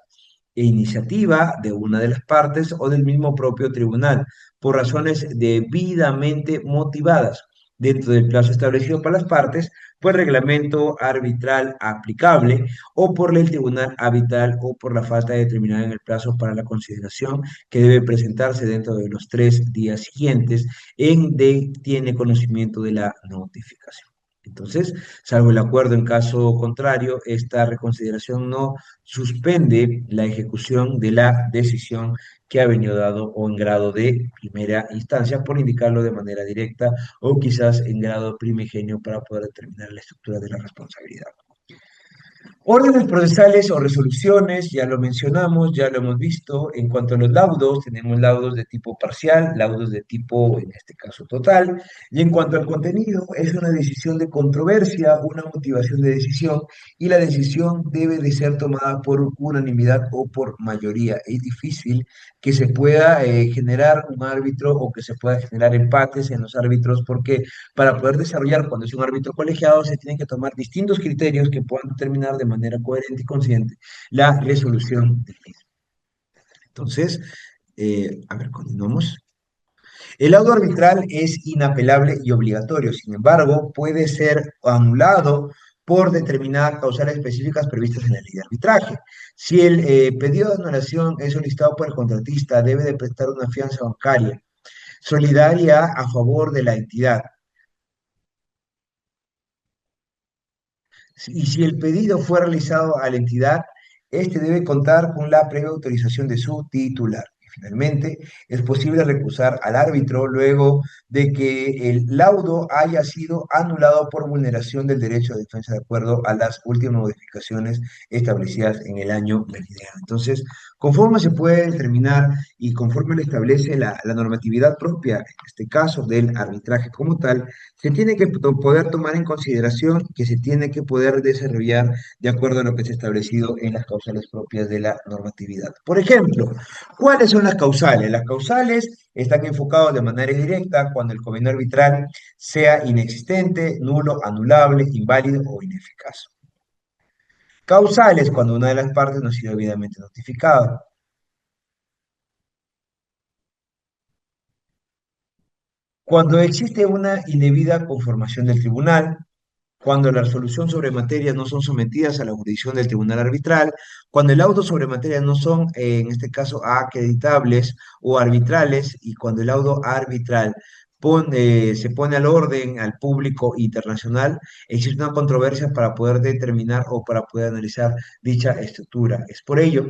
e iniciativa de una de las partes o del mismo propio tribunal, por razones debidamente motivadas dentro del plazo establecido para las partes, por reglamento arbitral aplicable o por el tribunal arbitral o por la falta determinada en el plazo para la consideración que debe presentarse dentro de los 3 días siguientes en de tiene conocimiento de la notificación. Entonces, salvo el acuerdo en caso contrario, esta reconsideración no suspende la ejecución de la decisión que ha venido dado o en grado de primera instancia, por indicarlo de manera directa o quizás en grado primigenio para poder determinar la estructura de la responsabilidad. Órdenes procesales o resoluciones, ya lo mencionamos, ya lo hemos visto. En cuanto a los laudos, tenemos laudos de tipo parcial, laudos de tipo, en este caso, total. Y en cuanto al contenido, es una decisión de controversia, una motivación de decisión, y la decisión debe de ser tomada por unanimidad o por mayoría. Es difícil que se pueda generar un árbitro o que se pueda generar empates en los árbitros porque para poder desarrollar, cuando es un árbitro colegiado, se tienen que tomar distintos criterios que puedan determinar de manera coherente y consciente la resolución del mismo. Entonces, a ver, continuamos. El laudo arbitral es inapelable y obligatorio, sin embargo, puede ser anulado por determinadas causales específicas previstas en la ley de arbitraje. Si el pedido de anulación es solicitado por el contratista, debe de prestar una fianza bancaria solidaria a favor de la entidad. Y si el pedido fue realizado a la entidad, éste debe contar con la previa autorización de su titular. Y finalmente, es posible recusar al árbitro luego de que el laudo haya sido anulado por vulneración del derecho de defensa de acuerdo a las últimas modificaciones establecidas en el año venidero. Entonces, conforme se puede determinar y conforme lo establece la normatividad propia, en este caso del arbitraje como tal, se tiene que poder tomar en consideración que se tiene que poder desarrollar de acuerdo a lo que es establecido en las causales propias de la normatividad. Por ejemplo, ¿cuáles son las causales? Las causales están enfocadas de manera indirecta cuando el convenio arbitral sea inexistente, nulo, anulable, inválido o ineficaz. Causales cuando una de las partes no ha sido debidamente notificada. Cuando existe una indebida conformación del tribunal, cuando la resolución sobre materias no son sometidas a la jurisdicción del tribunal arbitral, cuando el auto sobre materias no son, en este caso, acreditables o arbitrales, y cuando el laudo arbitral se pone al orden al público internacional, existe una controversia para poder determinar o para poder analizar dicha estructura. Es por ello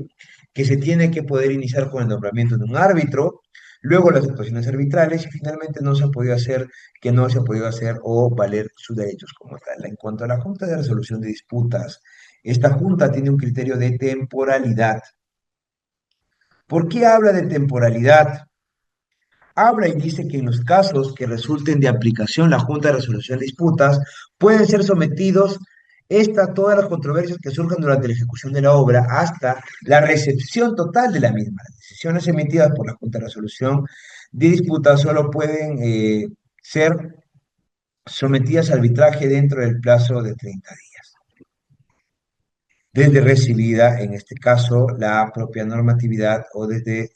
que se tiene que poder iniciar con el nombramiento de un árbitro, luego las actuaciones arbitrales y finalmente no se ha podido hacer que no se ha podido hacer o valer sus derechos como tal. En cuanto a la Junta de Resolución de Disputas, esta Junta tiene un criterio de temporalidad. ¿Por qué habla de temporalidad? Habla y dice que en los casos que resulten de aplicación la Junta de Resolución de Disputas pueden ser sometidos todas las controversias que surjan durante la ejecución de la obra hasta la recepción total de la misma. Las decisiones emitidas por la Junta de Resolución de Disputas solo pueden ser sometidas a arbitraje dentro del plazo de 30 días. Desde recibida, en este caso, la propia normatividad o desde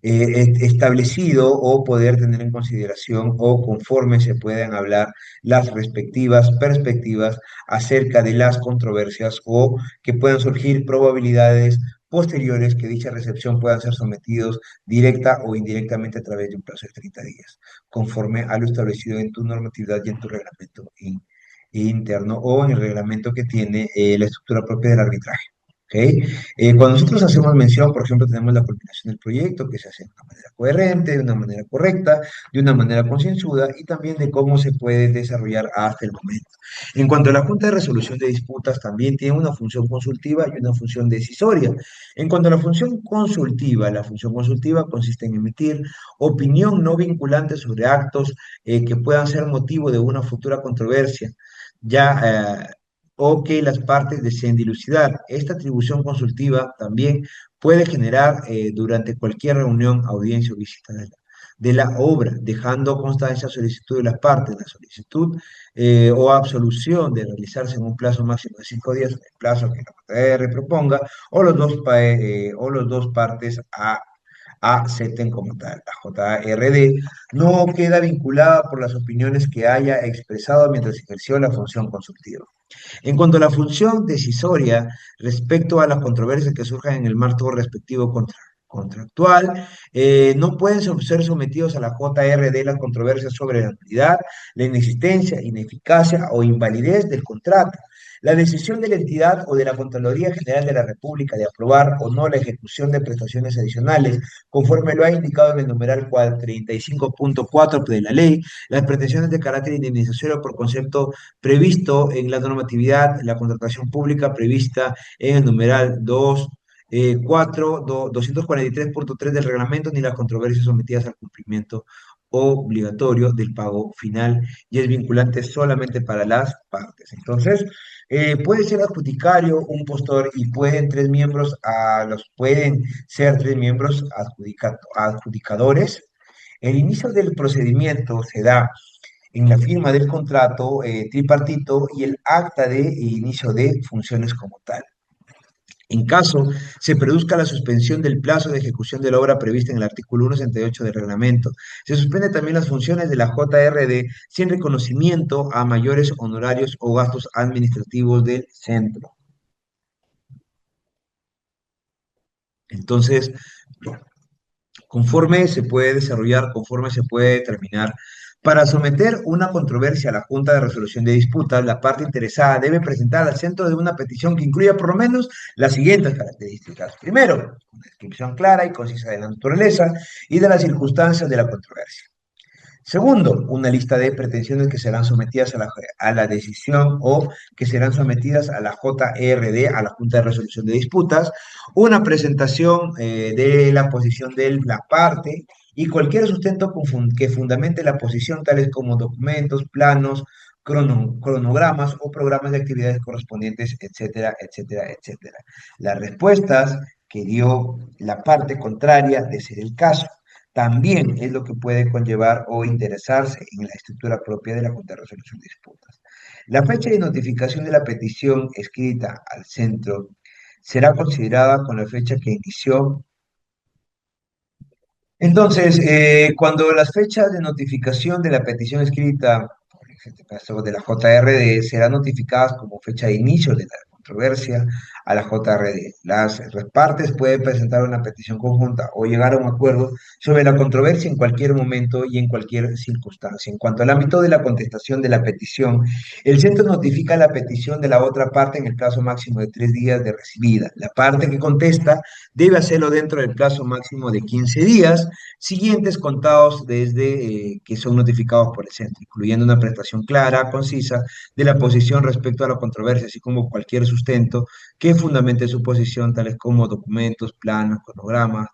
establecido o poder tener en consideración o conforme se puedan hablar las respectivas perspectivas acerca de las controversias o que puedan surgir probabilidades posteriores que dicha recepción puedan ser sometidos directa o indirectamente a través de un plazo de 30 días, conforme a lo establecido en tu normatividad y en tu reglamento interno o en el reglamento que tiene la estructura propia del arbitraje. ¿Ok? Cuando nosotros hacemos mención, por ejemplo, tenemos la culminación del proyecto que se hace de una manera coherente, de una manera correcta, de una manera concienzuda y también de cómo se puede desarrollar hasta el momento. En cuanto a la Junta de Resolución de Disputas, también tiene una función consultiva y una función decisoria. En cuanto a la función consultiva consiste en emitir opinión no vinculante sobre actos que puedan ser motivo de una futura controversia. Ya o que las partes deseen dilucidar. Esta atribución consultiva también puede generar durante cualquier reunión, audiencia o visita de la obra, dejando constancia solicitud de las partes, la solicitud o absolución de realizarse en un plazo máximo de 5 días, el plazo que la JR proponga, o los dos partes acepten como tal. La JRD no queda vinculada por las opiniones que haya expresado mientras ejerció la función consultiva. En cuanto a la función decisoria respecto a las controversias que surjan en el marco respectivo contractual, no pueden ser sometidos a la JRD las controversias sobre la nulidad, la inexistencia, ineficacia o invalidez del contrato. La decisión de la entidad o de la Contraloría General de la República de aprobar o no la ejecución de prestaciones adicionales, conforme lo ha indicado en el numeral 35.4 de la ley, las pretensiones de carácter indemnizatorio por concepto previsto en la normatividad, la contratación pública prevista en el numeral 2, 243.3 del reglamento, ni las controversias sometidas al cumplimiento obligatorio del pago final y es vinculante solamente para las partes. Entonces, puede ser adjudicario un postor y pueden ser tres miembros adjudicadores. El inicio del procedimiento se da en la firma del contrato tripartito y el acta de inicio de funciones como tal. En caso se produzca la suspensión del plazo de ejecución de la obra prevista en el artículo 168 del reglamento, se suspende también las funciones de la JRD sin reconocimiento a mayores honorarios o gastos administrativos del centro. Entonces, conforme se puede desarrollar, conforme se puede determinar. Para someter una controversia a la Junta de Resolución de Disputas, la parte interesada debe presentar al centro de una petición que incluya por lo menos las siguientes características. Primero, una descripción clara y concisa de la naturaleza y de las circunstancias de la controversia. Segundo, una lista de pretensiones que serán sometidas a la decisión o que serán sometidas a la JRD, a la Junta de Resolución de Disputas. Una presentación de la posición de la parte y cualquier sustento que fundamente la posición, tales como documentos, planos, cronogramas o programas de actividades correspondientes, etcétera, etcétera, etcétera. Las respuestas que dio la parte contraria, de ser el caso, también es lo que puede conllevar o interesarse en la estructura propia de la Junta de Resolución de Disputas. La fecha de notificación de la petición escrita al centro será considerada con la fecha que inició. Entonces, cuando las fechas de notificación de la petición escrita, por este caso de la JRD, serán notificadas como fecha de inicio de la controversia a la JRD. Las partes pueden presentar una petición conjunta o llegar a un acuerdo sobre la controversia en cualquier momento y en cualquier circunstancia. En cuanto al ámbito de la contestación de la petición, el centro notifica la petición de la otra parte en el plazo máximo de 3 días de recibida. La parte que contesta debe hacerlo dentro del plazo máximo de 15 días siguientes contados desde que son notificados por el centro, incluyendo una prestación clara, concisa, de la posición respecto a la controversia, así como cualquier sustento que fundamente su posición, tales como documentos, planos, cronogramas,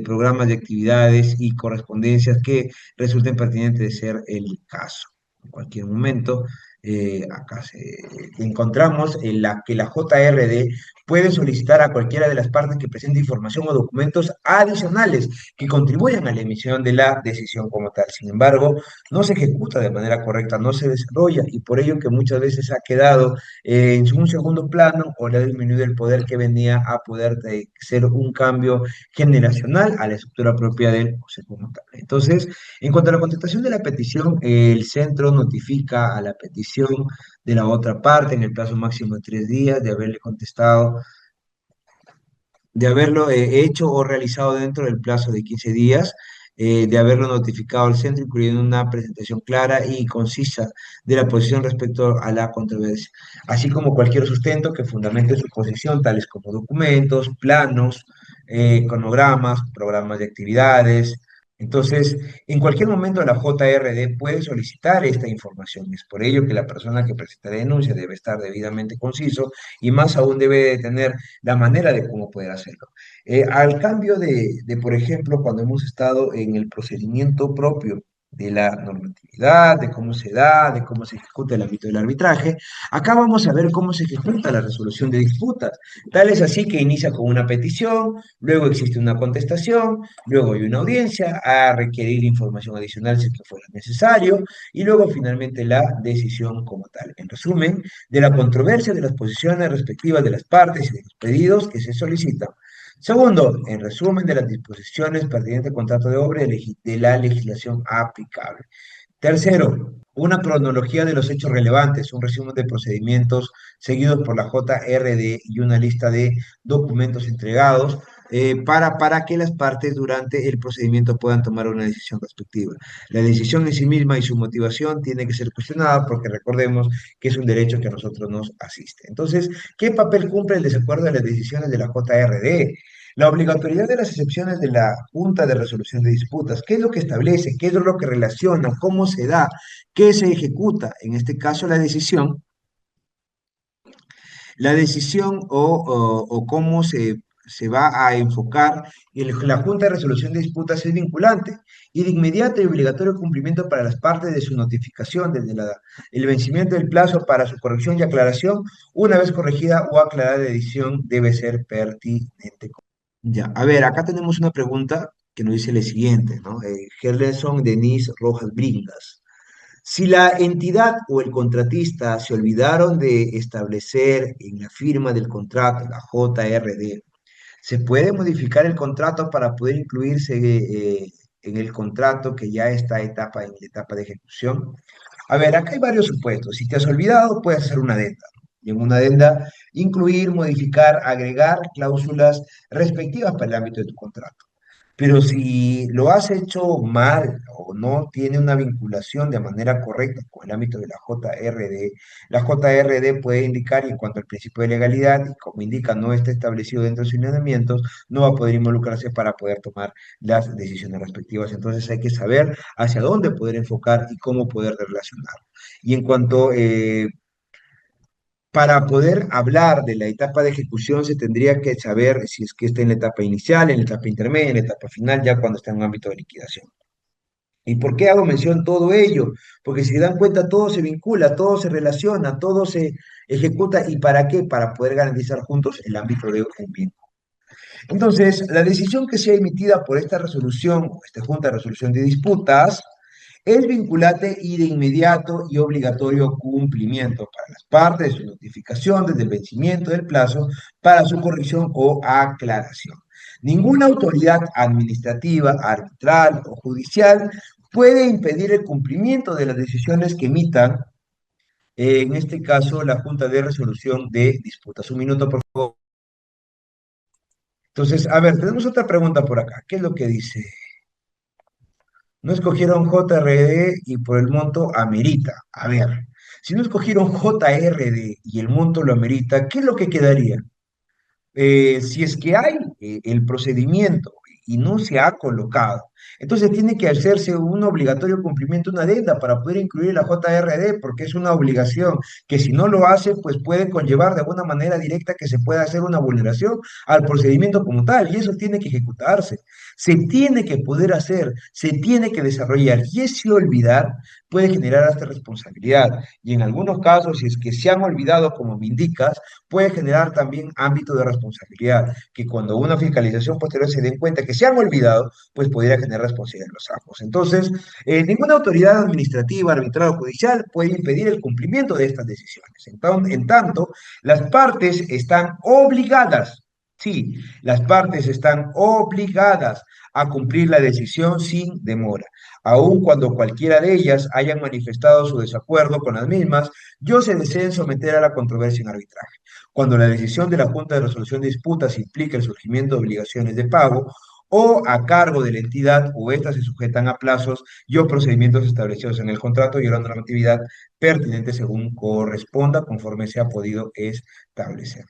programas de actividades y correspondencias que resulten pertinentes de ser el caso. En cualquier momento, acá encontramos que la JRD puede solicitar a cualquiera de las partes que presente información o documentos adicionales que contribuyan a la emisión de la decisión como tal. Sin embargo, no se ejecuta de manera correcta, no se desarrolla y por ello que muchas veces ha quedado en un segundo plano o le ha disminuido el poder que venía a poder ser un cambio generacional a la estructura propia del Consejo como tal. Entonces, en cuanto a la contestación de la petición, el centro notifica a la petición de la otra parte en el plazo máximo de 3 días de haberle contestado, de haberlo hecho o realizado dentro del plazo de 15 días, de haberlo notificado al centro, incluyendo una presentación clara y concisa de la posición respecto a la controversia, así como cualquier sustento que fundamente su posición, tales como documentos, planos, cronogramas, programas de actividades. Entonces, en cualquier momento la JRD puede solicitar esta información. Es por ello que la persona que presenta la denuncia debe estar debidamente conciso y más aún debe de tener la manera de cómo poder hacerlo. Al cambio por ejemplo, cuando hemos estado en el procedimiento propio de la normatividad, de cómo se da, de cómo se ejecuta el ámbito del arbitraje, acá vamos a ver cómo se ejecuta la resolución de disputas. Tal es así que inicia con una petición, luego existe una contestación, luego hay una audiencia a requerir información adicional si es que fuera necesario, y luego finalmente la decisión como tal. En resumen, de la controversia de las posiciones respectivas de las partes y de los pedidos que se solicitan. Segundo, en resumen de las disposiciones pertinentes al contrato de obra de la legislación aplicable. Tercero, una cronología de los hechos relevantes, un resumen de procedimientos seguidos por la JRD y una lista de documentos entregados para que las partes durante el procedimiento puedan tomar una decisión respectiva. La decisión en sí misma y su motivación tiene que ser cuestionada porque recordemos que es un derecho que a nosotros nos asiste. Entonces, ¿qué papel cumple el desacuerdo de las decisiones de la JRD? La obligatoriedad de las excepciones de la Junta de Resolución de Disputas, ¿qué es lo que establece? ¿Qué es lo que relaciona? ¿Cómo se da? ¿Qué se ejecuta? En este caso, la decisión o cómo se va a enfocar. La Junta de Resolución de Disputas es vinculante y de inmediato y obligatorio cumplimiento para las partes de su notificación desde el vencimiento del plazo para su corrección y aclaración. Una vez corregida o aclarada la decisión debe ser pertinente. Ya, a ver, acá tenemos una pregunta que nos dice lo siguiente, ¿no? Gerlenson Denise Rojas Bringas. Si la entidad o el contratista se olvidaron de establecer en la firma del contrato, la JRD, ¿se puede modificar el contrato para poder incluirse en el contrato que ya está en la etapa de ejecución? A ver, acá hay varios supuestos. Si te has olvidado, puedes hacer una adenda. Y en una adenda, incluir, modificar, agregar cláusulas respectivas para el ámbito de tu contrato. Pero si lo has hecho mal o no tiene una vinculación de manera correcta con el ámbito de la JRD, la JRD puede indicar, y en cuanto al principio de legalidad, y como indica no está establecido dentro de sus lineamientos, no va a poder involucrarse para poder tomar las decisiones respectivas. Entonces hay que saber hacia dónde poder enfocar y cómo poder relacionar. Y en cuanto para poder hablar de la etapa de ejecución se tendría que saber si es que está en la etapa inicial, en la etapa intermedia, en la etapa final, ya cuando está en un ámbito de liquidación. ¿Y por qué hago mención todo ello? Porque si se dan cuenta, todo se vincula, todo se relaciona, todo se ejecuta. ¿Y para qué? Para poder garantizar juntos el ámbito de un bien. Entonces, la decisión que sea emitida por esta resolución, esta Junta de Resolución de Disputas, es vinculante y de inmediato y obligatorio cumplimiento para las partes de su notificación desde el vencimiento del plazo para su corrección o aclaración. Ninguna autoridad administrativa, arbitral o judicial puede impedir el cumplimiento de las decisiones que emitan, en este caso, la Junta de Resolución de Disputas. Un minuto, por favor. Entonces, a ver, tenemos otra pregunta por acá. ¿Qué es lo que dice? No escogieron JRD y por el monto amerita. A ver, si no escogieron JRD y el monto lo amerita, ¿qué es lo que quedaría? Si es que hay el procedimiento y no se ha colocado, entonces tiene que hacerse un obligatorio cumplimiento, una adenda para poder incluir la JRD, porque es una obligación que si no lo hace, pues puede conllevar de alguna manera directa que se pueda hacer una vulneración al procedimiento como tal, y eso tiene que ejecutarse, se tiene que poder hacer, se tiene que desarrollar, y ese olvidar puede generar hasta responsabilidad, y en algunos casos, si es que se han olvidado, como me indicas, puede generar también ámbito de responsabilidad, que cuando una fiscalización posterior se den cuenta que se han olvidado, pues podría generar responsabilidad en los ambos. Entonces, ninguna autoridad administrativa, arbitral o judicial puede impedir el cumplimiento de estas decisiones. Entonces, en tanto, las partes están obligadas, sí, las partes están obligadas a cumplir la decisión sin demora. Aun cuando cualquiera de ellas hayan manifestado su desacuerdo con las mismas, yo se deseen someter a la controversia en arbitraje. Cuando la decisión de la Junta de Resolución de Disputas implica el surgimiento de obligaciones de pago o a cargo de la entidad o éstas se sujetan a plazos y o procedimientos establecidos en el contrato y o la normatividad pertinente según corresponda conforme se ha podido establecer.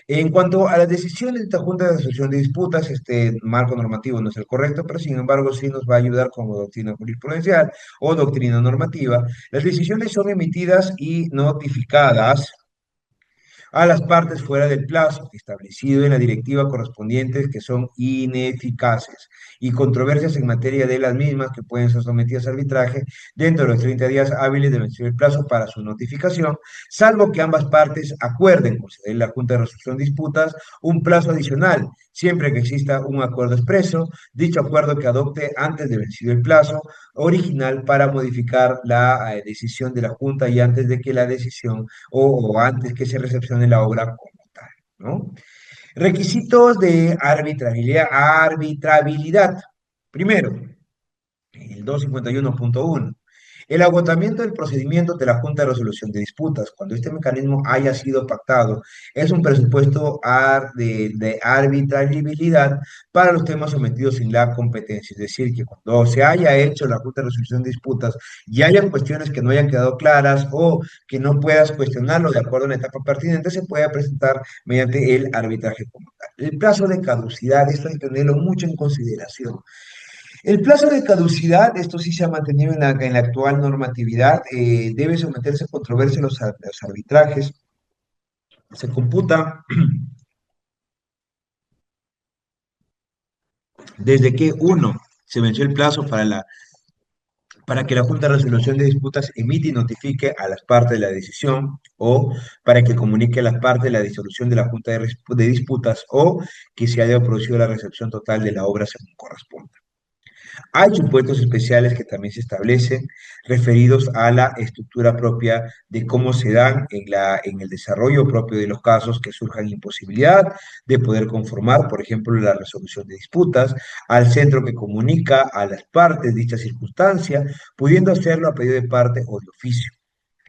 En cuanto a las decisiones de esta Junta de Resolución de Disputas, este marco normativo no es el correcto, pero sin embargo sí nos va a ayudar como doctrina jurisprudencial o doctrina normativa. Las decisiones son emitidas y notificadas a las partes fuera del plazo establecido en la directiva correspondiente que son ineficaces y controversias en materia de las mismas que pueden ser sometidas a arbitraje dentro de los 30 días hábiles de vencido el plazo para su notificación, salvo que ambas partes acuerden conceder la Junta de Resolución de Disputas un plazo adicional, siempre que exista un acuerdo expreso, dicho acuerdo que adopte antes de vencido el plazo original para modificar la decisión de la Junta y antes de que la decisión o antes que se recepcione la obra como tal, ¿no? Requisitos de arbitrabilidad. Arbitrabilidad. Primero, el 251.1. El agotamiento del procedimiento de la Junta de Resolución de Disputas, cuando este mecanismo haya sido pactado, es un presupuesto de arbitrabilidad para los temas sometidos en la competencia. Es decir, que cuando se haya hecho la Junta de Resolución de Disputas y hayan cuestiones que no hayan quedado claras o que no puedas cuestionarlo de acuerdo a la etapa pertinente, se puede presentar mediante el arbitraje como tal. El plazo de caducidad, esto hay que tenerlo mucho en consideración. El plazo de caducidad, esto sí se ha mantenido en la actual normatividad, debe someterse a controversia en los arbitrajes. Se computa desde que, uno, se venció el plazo para que la Junta de Resolución de Disputas emite y notifique a las partes de la decisión, o para que comunique a las partes la disolución de la Junta de Disputas, o que se haya producido la recepción total de la obra según corresponda. Hay supuestos especiales que también se establecen referidos a la estructura propia de cómo se dan en el desarrollo propio de los casos que surjan imposibilidad de poder conformar, por ejemplo, la resolución de disputas, al centro que comunica a las partes dicha circunstancia, pudiendo hacerlo a pedido de parte o de oficio.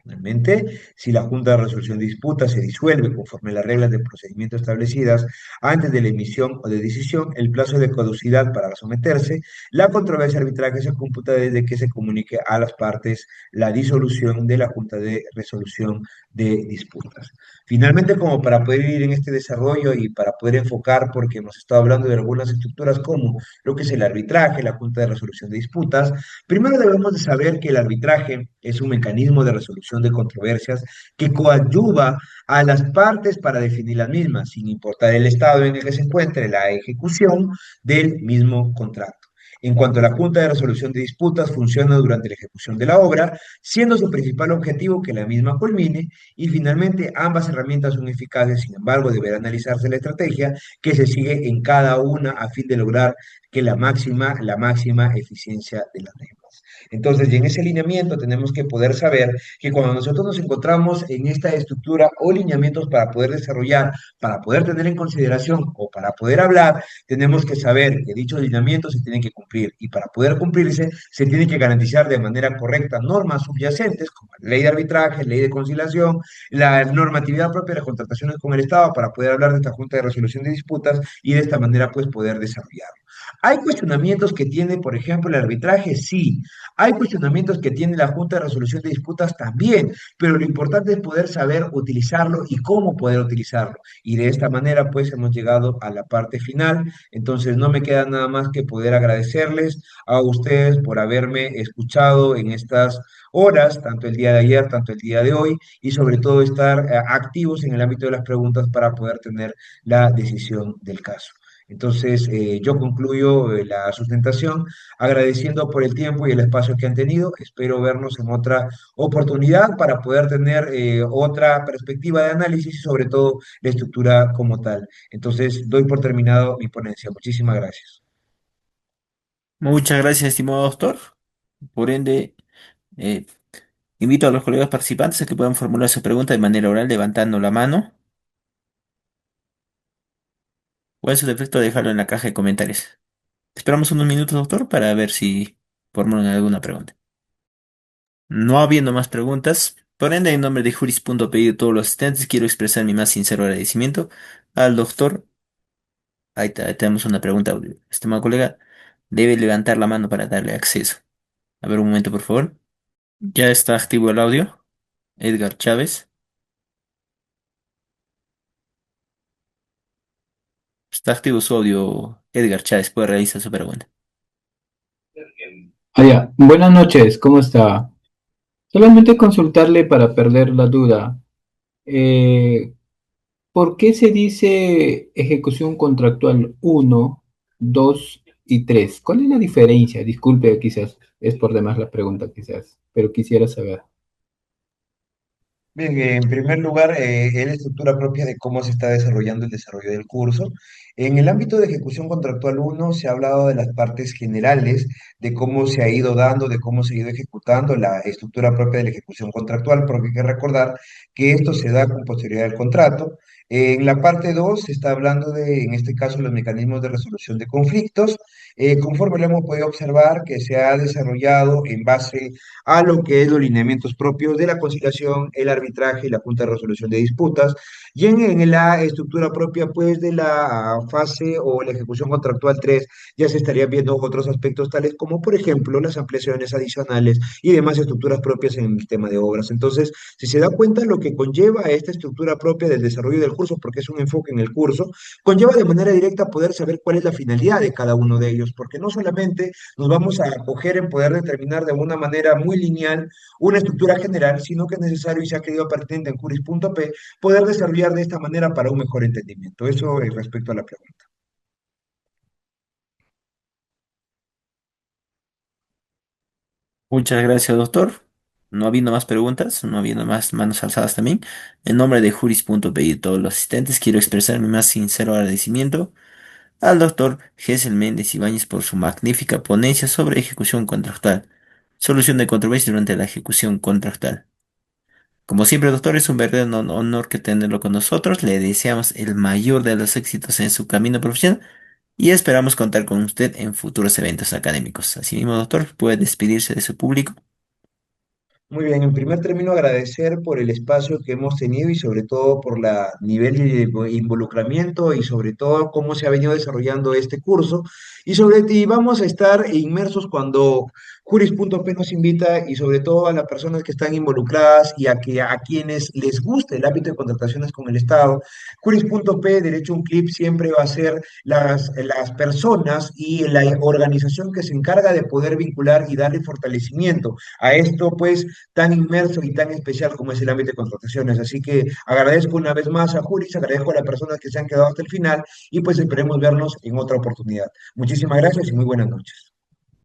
Finalmente, si la Junta de Resolución de Disputas se disuelve conforme a las reglas de procedimiento establecidas antes de la emisión o de decisión, el plazo de caducidad para someterse, la controversia arbitral que se computa desde que se comunique a las partes la disolución de la Junta de Resolución de Disputas. Finalmente, como para poder ir en este desarrollo y para poder enfocar, porque hemos estado hablando de algunas estructuras como lo que es el arbitraje, la Junta de Resolución de Disputas, primero debemos de saber que el arbitraje es un mecanismo de resolución de controversias que coadyuva a las partes para definir las mismas, sin importar el estado en el que se encuentre la ejecución del mismo contrato. En cuanto a la Junta de Resolución de Disputas, funciona durante la ejecución de la obra, siendo su principal objetivo que la misma culmine y finalmente ambas herramientas son eficaces, sin embargo, deberá analizarse la estrategia que se sigue en cada una a fin de lograr que la máxima eficiencia de las mismas. Entonces, y en ese lineamiento tenemos que poder saber que cuando nosotros nos encontramos en esta estructura o lineamientos para poder desarrollar, para poder tener en consideración o para poder hablar, tenemos que saber que dichos lineamientos se tienen que cumplir y para poder cumplirse se tienen que garantizar de manera correcta normas subyacentes como la ley de arbitraje, ley de conciliación, la normatividad propia de las contrataciones con el Estado para poder hablar de esta Junta de Resolución de Disputas y de esta manera pues poder desarrollarlo. ¿Hay cuestionamientos que tiene, por ejemplo, el arbitraje? Sí. ¿Hay cuestionamientos que tiene la Junta de Resolución de Disputas? También. Pero lo importante es poder saber utilizarlo y cómo poder utilizarlo. Y de esta manera, pues, hemos llegado a la parte final. Entonces, no me queda nada más que poder agradecerles a ustedes por haberme escuchado en estas horas, tanto el día de ayer, tanto el día de hoy, y sobre todo estar activos en el ámbito de las preguntas para poder tener la decisión del caso. Entonces, yo concluyo la sustentación agradeciendo por el tiempo y el espacio que han tenido. Espero vernos en otra oportunidad para poder tener otra perspectiva de análisis y sobre todo la estructura como tal. Entonces, doy por terminado mi ponencia. Muchísimas gracias. Muchas gracias, estimado doctor. Por ende, eh, invito a los colegas participantes a que puedan formular su pregunta de manera oral levantando la mano o en su defecto dejarlo en la caja de comentarios. Esperamos unos minutos, doctor, para ver si formulan alguna pregunta. No habiendo más preguntas, por ende, en nombre de Juris.pe y de todos los asistentes, quiero expresar mi más sincero agradecimiento al doctor. Ahí tenemos una pregunta, estimado colega. Debe levantar la mano para darle acceso. A ver, un momento, por favor. Ya está activo el audio. Edgar Chávez. Está activo su audio. Edgar Chávez puede realizar su pregunta. Ya. Buenas noches, ¿cómo está? Solamente consultarle para perder la duda. Eh, ¿Por qué se dice ejecución contractual uno, 2 y 3? ¿Cuál es la diferencia? Disculpe, quizás es por demás la pregunta, quizás, pero quisiera saber. Bien, en primer lugar, es la estructura propia de cómo se está desarrollando el desarrollo del curso. En el ámbito de ejecución contractual uno se ha hablado de las partes generales, de cómo se ha ido dando, de cómo se ha ido ejecutando la estructura propia de la ejecución contractual, porque hay que recordar que esto se da con posterioridad al contrato. En la parte 2 se está hablando de, en este caso, los mecanismos de resolución de conflictos, conforme lo hemos podido observar que se ha desarrollado en base a lo que es los lineamientos propios de la conciliación, el arbitraje y la Junta de Resolución de Disputas, y en la estructura propia, pues, de la fase o la ejecución contractual 3 ya se estarían viendo otros aspectos tales como, por ejemplo, las ampliaciones adicionales y demás estructuras propias en el tema de obras. Entonces, si se da cuenta, lo que conlleva esta estructura propia del desarrollo del curso, porque es un enfoque en el curso, conlleva de manera directa poder saber cuál es la finalidad de cada uno de ellos, porque no solamente nos vamos a acoger en poder determinar de una manera muy lineal una estructura general, sino que es necesario y se ha querido pertinente en Curis.p poder desarrollar de esta manera para un mejor entendimiento. Eso es respecto a la pregunta. Muchas gracias, doctor. No habiendo más preguntas, no habiendo más manos alzadas también, en nombre de Juris.pe y todos los asistentes, quiero expresar mi más sincero agradecimiento al doctor Gesel Méndez Ibáñez por su magnífica ponencia sobre ejecución contractual, solución de controversias durante la ejecución contractual. Como siempre, doctor, es un verdadero honor que tenerlo con nosotros. Le deseamos el mayor de los éxitos en su camino profesional y esperamos contar con usted en futuros eventos académicos. Asimismo, doctor, puede despedirse de su público. Muy bien, en primer término agradecer por el espacio que hemos tenido y sobre todo por la nivel de involucramiento y sobre todo cómo se ha venido desarrollando este curso y sobre ti vamos a estar inmersos cuando Juris.p nos invita y sobre todo a las personas que están involucradas y a quienes les guste el ámbito de contrataciones con el Estado. Juris.p, Derecho a un Clip, siempre va a ser las personas y la organización que se encarga de poder vincular y darle fortalecimiento a esto, pues tan inmerso y tan especial como es el ámbito de contrataciones. Así que agradezco una vez más a Juris, agradezco a las personas que se han quedado hasta el final y pues esperemos vernos en otra oportunidad. Muchísimas gracias y muy buenas noches.